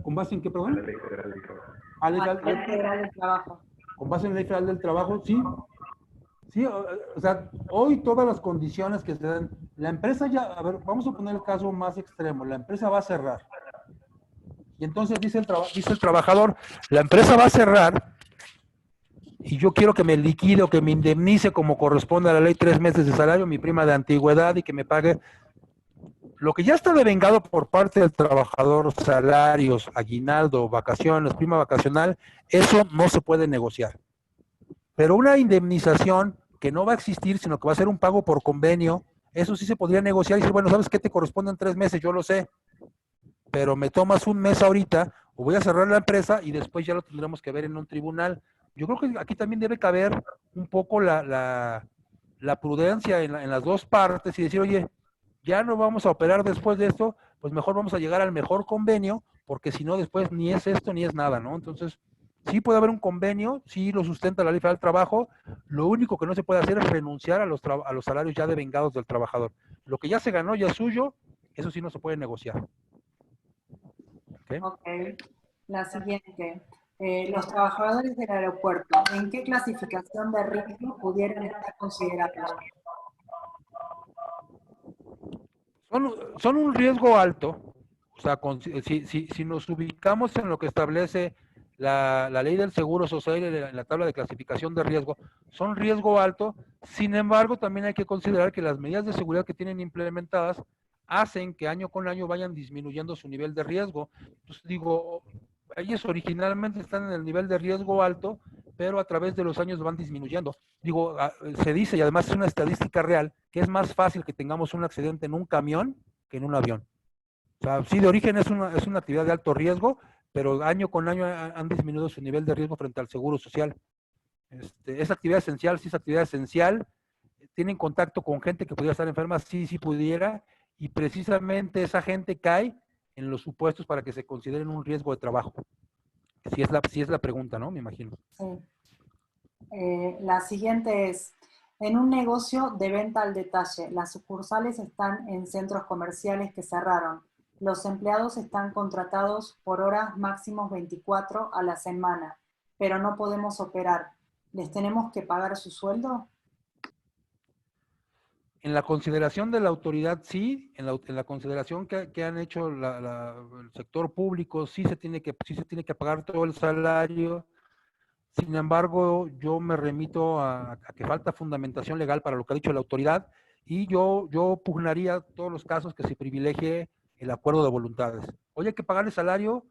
¿Con base en qué, perdón? La Ley Federal del Trabajo. La Ley Federal del Trabajo. Con base en la Ley Federal del Trabajo, sí. Sí, o sea, hoy todas las condiciones que se dan, la empresa ya, a ver, vamos a poner el caso más extremo, la empresa va a cerrar. Y entonces dice el trabajador, la empresa va a cerrar y yo quiero que me liquide o que me indemnice como corresponde a la ley 3 meses de salario, mi prima de antigüedad y que me pague lo que ya está devengado por parte del trabajador, salarios, aguinaldo, vacaciones, prima vacacional, eso no se puede negociar. Pero una indemnización que no va a existir, sino que va a ser un pago por convenio, eso sí se podría negociar y decir, bueno, ¿sabes qué? Te corresponden 3 meses, yo lo sé, pero me tomas un mes ahorita, o voy a cerrar la empresa y después ya lo tendremos que ver en un tribunal. Yo creo que aquí también debe caber un poco la prudencia en las dos partes y decir, oye, ya no vamos a operar después de esto, pues mejor vamos a llegar al mejor convenio, porque si no después ni es esto ni es nada, ¿no? Entonces, sí puede haber un convenio, sí lo sustenta la Ley Federal del Trabajo, lo único que no se puede hacer es renunciar a los salarios ya devengados del trabajador. Lo que ya se ganó ya es suyo, eso sí no se puede negociar. ¿Okay? Ok. La siguiente. Los trabajadores del aeropuerto, ¿en qué clasificación de riesgo pudieran estar considerados? Son un riesgo alto, o sea, si nos ubicamos en lo que establece la ley del Seguro Social en la tabla de clasificación de riesgo, son riesgo alto, sin embargo también hay que considerar que las medidas de seguridad que tienen implementadas hacen que año con año vayan disminuyendo su nivel de riesgo. Entonces digo, ellos originalmente están en el nivel de riesgo alto, pero a través de los años van disminuyendo. Digo, se dice, y además es una estadística real, que es más fácil que tengamos un accidente en un camión que en un avión. O sea, sí, de origen es una actividad de alto riesgo, pero año con año han disminuido su nivel de riesgo frente al seguro social. Es actividad esencial, sí es actividad esencial. Tienen contacto con gente que pudiera estar enferma, sí pudiera, y precisamente esa gente cae en los supuestos para que se consideren un riesgo de trabajo. Si es la pregunta, ¿no? Me imagino. Sí. La siguiente es, en un negocio de venta al detalle, las sucursales están en centros comerciales que cerraron. Los empleados están contratados por horas máximos 24 a la semana, pero no podemos operar. ¿Les tenemos que pagar su sueldo? En la consideración de la autoridad, sí, en la consideración que han hecho el sector público, sí se tiene que pagar todo el salario. Sin embargo, yo me remito a que falta fundamentación legal para lo que ha dicho la autoridad y yo pugnaría todos los casos que se privilegie el acuerdo de voluntades. Oye, hay que pagar el salario,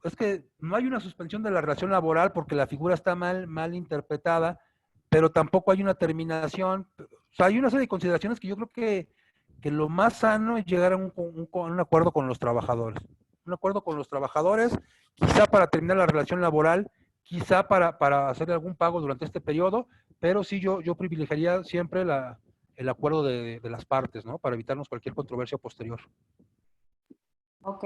es que no hay una suspensión de la relación laboral porque la figura está mal interpretada, pero tampoco hay una terminación. O sea, hay una serie de consideraciones que yo creo que lo más sano es llegar a un acuerdo con los trabajadores. Un acuerdo con los trabajadores, quizá para terminar la relación laboral, quizá para hacer algún pago durante este periodo, pero sí yo privilegiaría siempre el acuerdo de las partes, ¿no? Para evitarnos cualquier controversia posterior. Ok,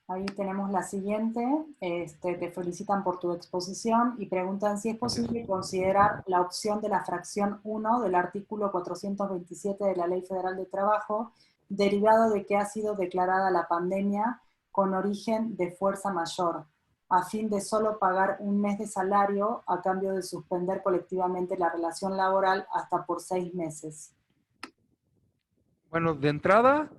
ahí tenemos la siguiente. Te felicitan por tu exposición y preguntan si es posible considerar la opción de la fracción 1 del artículo 427 de la Ley Federal de Trabajo, derivado de que ha sido declarada la pandemia con origen de fuerza mayor, a fin de solo pagar un mes de salario a cambio de suspender colectivamente la relación laboral hasta por 6 meses. Bueno, de entrada,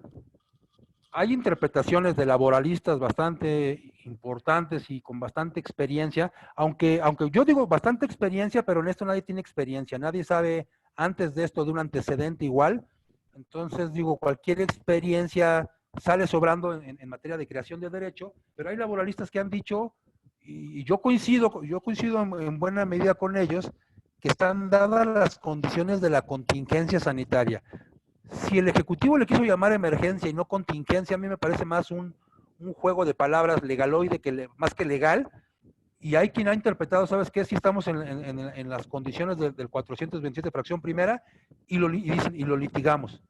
hay interpretaciones de laboralistas bastante importantes y con bastante experiencia, aunque yo digo bastante experiencia, pero en esto nadie tiene experiencia, nadie sabe antes de esto de un antecedente igual, entonces digo, cualquier experiencia sale sobrando en materia de creación de derecho, pero hay laboralistas que han dicho, y yo coincido en buena medida con ellos, que están dadas las condiciones de la contingencia sanitaria. Si el Ejecutivo le quiso llamar emergencia y no contingencia, a mí me parece más un juego de palabras legaloide más que legal, y hay quien ha interpretado, ¿sabes qué? Si estamos en las condiciones del 427 fracción primera y lo litigamos.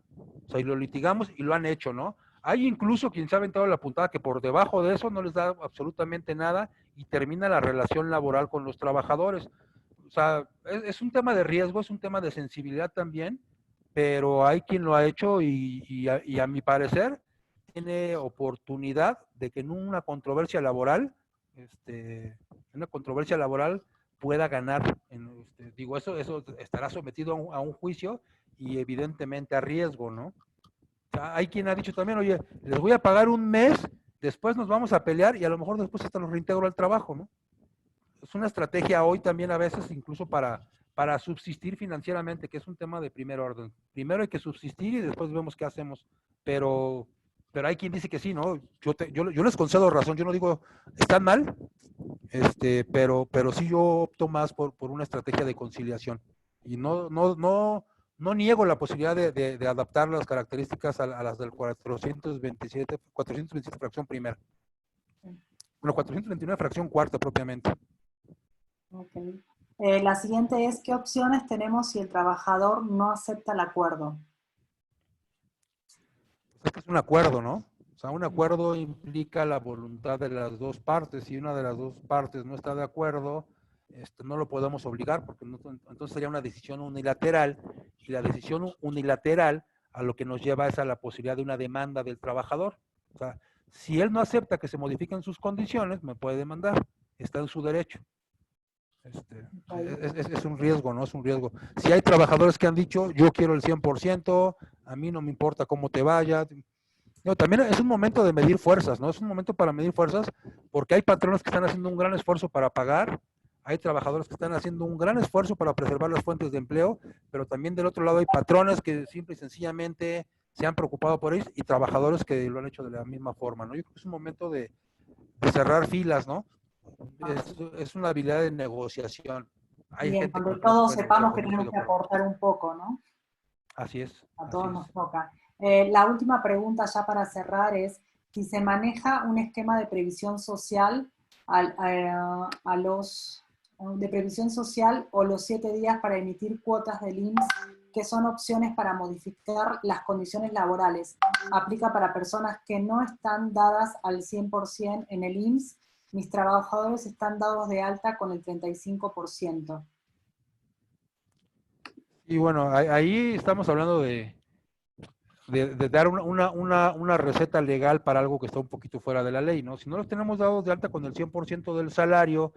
O sea, y lo litigamos y lo han hecho, ¿no? Hay incluso quien se ha aventado la puntada que por debajo de eso no les da absolutamente nada y termina la relación laboral con los trabajadores. O sea, es un tema de riesgo, es un tema de sensibilidad también, pero hay quien lo ha hecho y a mi parecer tiene oportunidad de que en una controversia laboral, pueda ganar. Digo, eso estará sometido a un juicio y evidentemente a riesgo, ¿no? O sea, hay quien ha dicho también, oye, les voy a pagar un mes, después nos vamos a pelear y a lo mejor después hasta los reintegro al trabajo, ¿no? Es una estrategia hoy también a veces incluso para subsistir financieramente, que es un tema de primer orden. Primero hay que subsistir y después vemos qué hacemos. Pero hay quien dice que sí, ¿no? Yo les concedo razón, yo no digo, están mal, pero sí yo opto más por una estrategia de conciliación. Y no niego la posibilidad de adaptar las características a las del 427 fracción primera. Bueno, 429 fracción cuarta propiamente. Okay. La siguiente es, ¿qué opciones tenemos si el trabajador no acepta el acuerdo? Es que es un acuerdo, ¿no? O sea, un acuerdo implica la voluntad de las dos partes. Si una de las dos partes no está de acuerdo, no lo podemos obligar porque entonces sería una decisión unilateral y la decisión unilateral a lo que nos lleva es a la posibilidad de una demanda del trabajador. O sea, si él no acepta que se modifiquen sus condiciones, me puede demandar. Está en su derecho. Es un riesgo, ¿no? Es un riesgo. Si hay trabajadores que han dicho, yo quiero el 100%, a mí no me importa cómo te vaya. No, también es un momento de medir fuerzas, ¿no? Es un momento para medir fuerzas porque hay patrones que están haciendo un gran esfuerzo para pagar, hay trabajadores que están haciendo un gran esfuerzo para preservar las fuentes de empleo, pero también del otro lado hay patrones que simple y sencillamente se han preocupado por ellos y trabajadores que lo han hecho de la misma forma, ¿no? Yo creo que es un momento de cerrar filas, ¿no? Es una habilidad de negociación. Hay Bien, gente donde con que no se todos puede negociar, sepamos que pues no estoy tenemos de que acuerdo. aportar un poco, ¿no? Así es. A así todos es. nos toca. La última pregunta ya para cerrar es si se maneja un esquema de previsión social de previsión social o los 7 días para emitir cuotas del IMSS, que son opciones para modificar las condiciones laborales. Aplica para personas que no están dadas al 100% en el IMSS Mis trabajadores están dados de alta con el 35%. Y bueno, ahí estamos hablando de dar una receta legal para algo que está un poquito fuera de la ley, ¿no? Si no los tenemos dados de alta con el 100% del salario,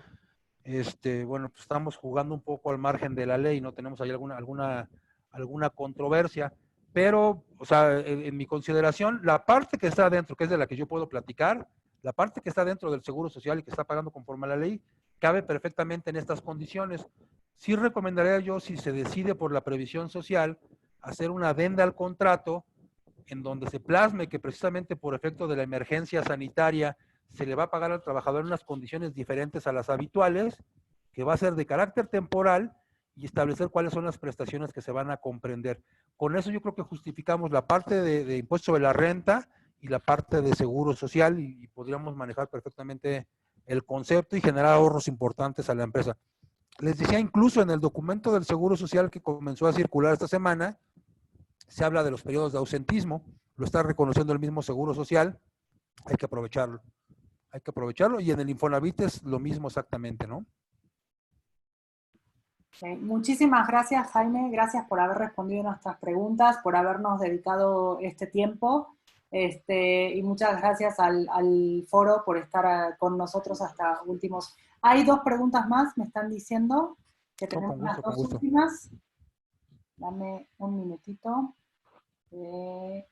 bueno, pues estamos jugando un poco al margen de la ley, ¿no? Tenemos ahí alguna controversia, pero, o sea, en mi consideración, la parte que está dentro, que es de la que yo puedo platicar, la parte que está dentro del Seguro Social y que está pagando conforme a la ley, cabe perfectamente en estas condiciones. Sí recomendaría yo, si se decide por la previsión social, hacer una adenda al contrato en donde se plasme que precisamente por efecto de la emergencia sanitaria se le va a pagar al trabajador en unas condiciones diferentes a las habituales, que va a ser de carácter temporal, y establecer cuáles son las prestaciones que se van a comprender. Con eso yo creo que justificamos la parte de impuesto sobre la renta y la parte de seguro social, y podríamos manejar perfectamente el concepto y generar ahorros importantes a la empresa. Les decía, incluso en el documento del Seguro Social que comenzó a circular esta semana, se habla de los periodos de ausentismo, lo está reconociendo el mismo Seguro Social, hay que aprovecharlo. Hay que aprovecharlo, y en el Infonavit es lo mismo exactamente, ¿no? Okay. Muchísimas gracias, Jaime. Gracias por haber respondido nuestras preguntas, por habernos dedicado este tiempo. Y muchas gracias al foro por estar con nosotros hasta últimos. Hay 2 preguntas más, me están diciendo que tenemos las 2 últimas. Dame un minutito.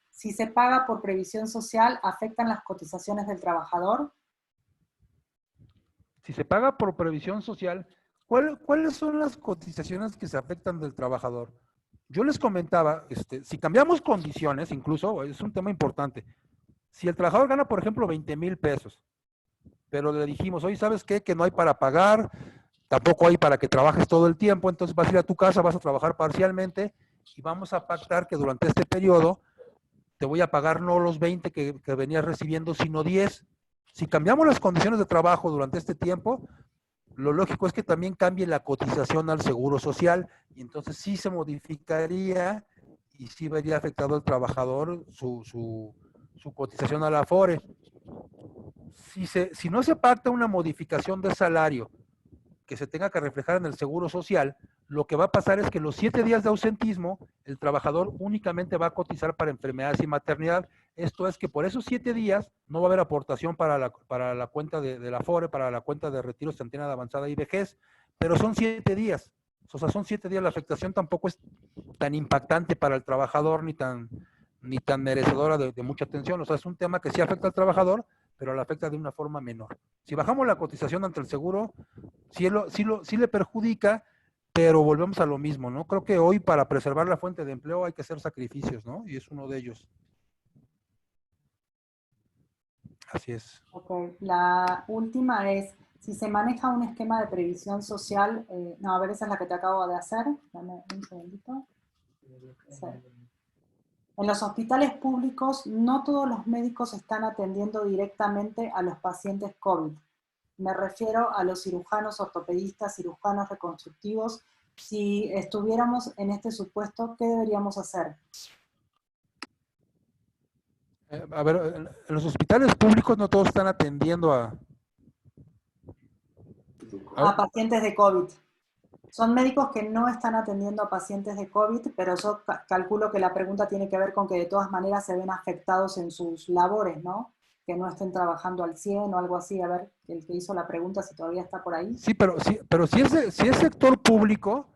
Si se paga por previsión social, ¿afectan las cotizaciones del trabajador? Si se paga por previsión social, ¿cuáles son las cotizaciones que se afectan del trabajador? Yo les comentaba, si cambiamos condiciones, incluso, es un tema importante. Si el trabajador gana, por ejemplo, 20,000 pesos, pero le dijimos, oye, ¿sabes qué? Que no hay para pagar, tampoco hay para que trabajes todo el tiempo, entonces vas a ir a tu casa, vas a trabajar parcialmente, y vamos a pactar que durante este periodo te voy a pagar no los 20 que venías recibiendo, sino 10. Si cambiamos las condiciones de trabajo durante este tiempo, lo lógico es que también cambie la cotización al Seguro Social, y entonces sí se modificaría y sí vería afectado al trabajador su cotización a la Afore. Si no se pacta una modificación de salario que se tenga que reflejar en el Seguro Social, lo que va a pasar es que los 7 días de ausentismo, el trabajador únicamente va a cotizar para enfermedades y maternidad. Esto es que por esos 7 días no va a haber aportación para la cuenta de la Afore, para la cuenta de retiro centenaria de avanzada y vejez, pero son 7 días. O sea, son 7 días. La afectación tampoco es tan impactante para el trabajador ni tan merecedora de mucha atención. O sea, es un tema que sí afecta al trabajador, pero la afecta de una forma menor. Si bajamos la cotización ante el seguro, sí le perjudica, pero volvemos a lo mismo, ¿no? Creo que hoy para preservar la fuente de empleo hay que hacer sacrificios, ¿no? Y es uno de ellos. Así es. Ok, la última es, si se maneja un esquema de previsión social, no, a ver, esa es la que te acabo de hacer, dame un segundito. Sí. En los hospitales públicos, no todos los médicos están atendiendo directamente a los pacientes COVID. Me refiero a los cirujanos ortopedistas, cirujanos reconstructivos. Si estuviéramos en este supuesto, ¿qué deberíamos hacer? A ver, en los hospitales públicos no todos están atendiendo a pacientes de COVID. Son médicos que no están atendiendo a pacientes de COVID, pero yo calculo que la pregunta tiene que ver con que de todas maneras se ven afectados en sus labores, ¿no? Que no estén trabajando al 100 o algo así. A ver, el que hizo la pregunta, si todavía está por ahí. Sí, pero si es sector público,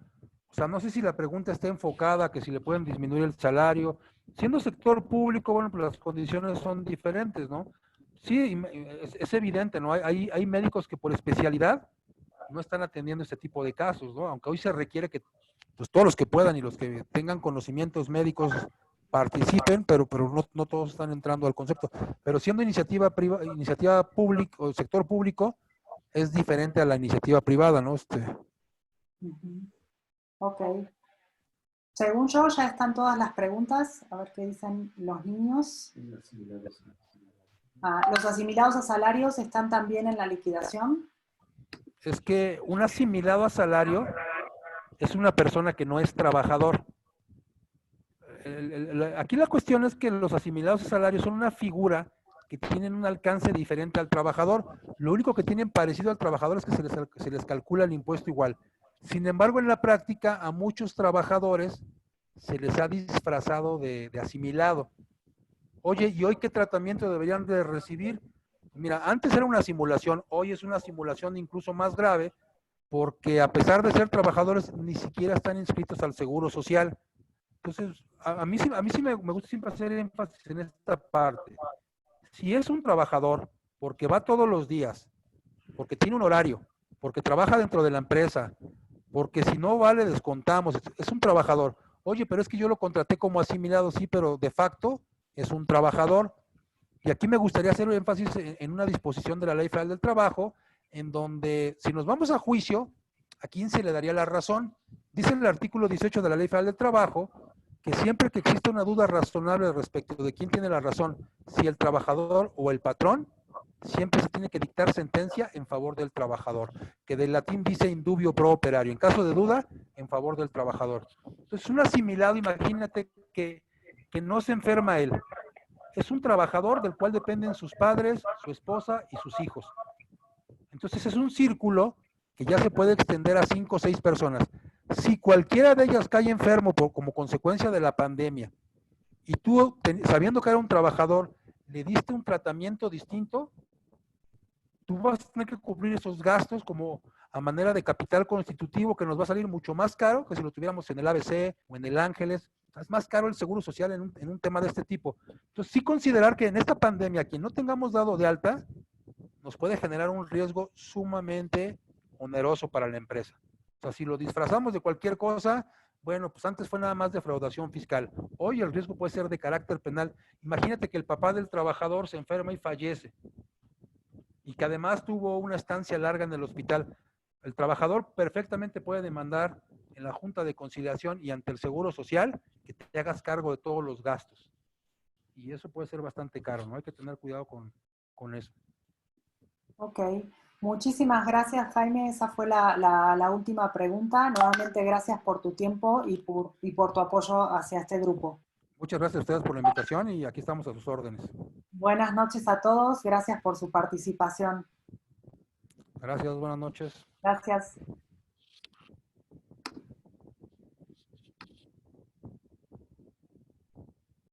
o sea, no sé si la pregunta está enfocada, que si le pueden disminuir el salario. Siendo sector público, bueno, pues las condiciones son diferentes, ¿no? Sí, es evidente, ¿no? Hay médicos que por especialidad no están atendiendo este tipo de casos, ¿no? Aunque hoy se requiere que pues, todos los que puedan y los que tengan conocimientos médicos participen, pero no todos están entrando al concepto. Pero siendo iniciativa pública o sector público, es diferente a la iniciativa privada, ¿no? Ok. Según yo, ya están todas las preguntas. A ver qué dicen los niños. ¿Los asimilados a salarios están también en la liquidación? Es que un asimilado a salario es una persona que no es trabajador. Aquí la cuestión es que los asimilados a salario son una figura que tienen un alcance diferente al trabajador. Lo único que tienen parecido al trabajador es que se les calcula el impuesto igual. Sin embargo, en la práctica, a muchos trabajadores se les ha disfrazado de asimilado. Oye, ¿y hoy qué tratamiento deberían de recibir? Mira, antes era una simulación, hoy es una simulación incluso más grave, porque a pesar de ser trabajadores, ni siquiera están inscritos al Seguro Social. Entonces, a mí sí me gusta siempre hacer énfasis en esta parte. Si es un trabajador, porque va todos los días, porque tiene un horario, porque trabaja dentro de la empresa, porque si no va le descontamos, es un trabajador. Oye, pero es que yo lo contraté como asimilado, sí, pero de facto es un trabajador. Y aquí me gustaría hacer énfasis en una disposición de la Ley Federal del Trabajo, en donde si nos vamos a juicio, ¿a quién se le daría la razón? Dice el artículo 18 de la Ley Federal del Trabajo que siempre que exista una duda razonable respecto de quién tiene la razón, si el trabajador o el patrón, siempre se tiene que dictar sentencia en favor del trabajador, que del latín dice indubio pro operario, en caso de duda, en favor del trabajador. Entonces, un asimilado, imagínate que no se enferma él, es un trabajador del cual dependen sus padres, su esposa y sus hijos. Entonces es un círculo que ya se puede extender a 5 o 6 personas. Si cualquiera de ellas cae enfermo como consecuencia de la pandemia y tú, sabiendo que era un trabajador, le diste un tratamiento distinto, tú vas a tener que cubrir esos gastos como a manera de capital constitutivo, que nos va a salir mucho más caro que si lo tuviéramos en el ABC o en el Ángeles. Es más caro el seguro social en un tema de este tipo. Entonces, sí considerar que en esta pandemia, quien no tengamos dado de alta, nos puede generar un riesgo sumamente oneroso para la empresa. O sea, si lo disfrazamos de cualquier cosa, bueno, pues antes fue nada más defraudación fiscal. Hoy el riesgo puede ser de carácter penal. Imagínate que el papá del trabajador se enferma y fallece, y que además tuvo una estancia larga en el hospital. El trabajador perfectamente puede demandar en la Junta de Conciliación y ante el Seguro Social que te hagas cargo de todos los gastos. Y eso puede ser bastante caro, ¿no? Hay que tener cuidado con eso. Ok, muchísimas gracias, Jaime. Esa fue la última pregunta. Nuevamente, gracias por tu tiempo y por tu apoyo hacia este grupo. Muchas gracias a ustedes por la invitación y aquí estamos a sus órdenes. Buenas noches a todos. Gracias por su participación. Gracias, buenas noches. Gracias.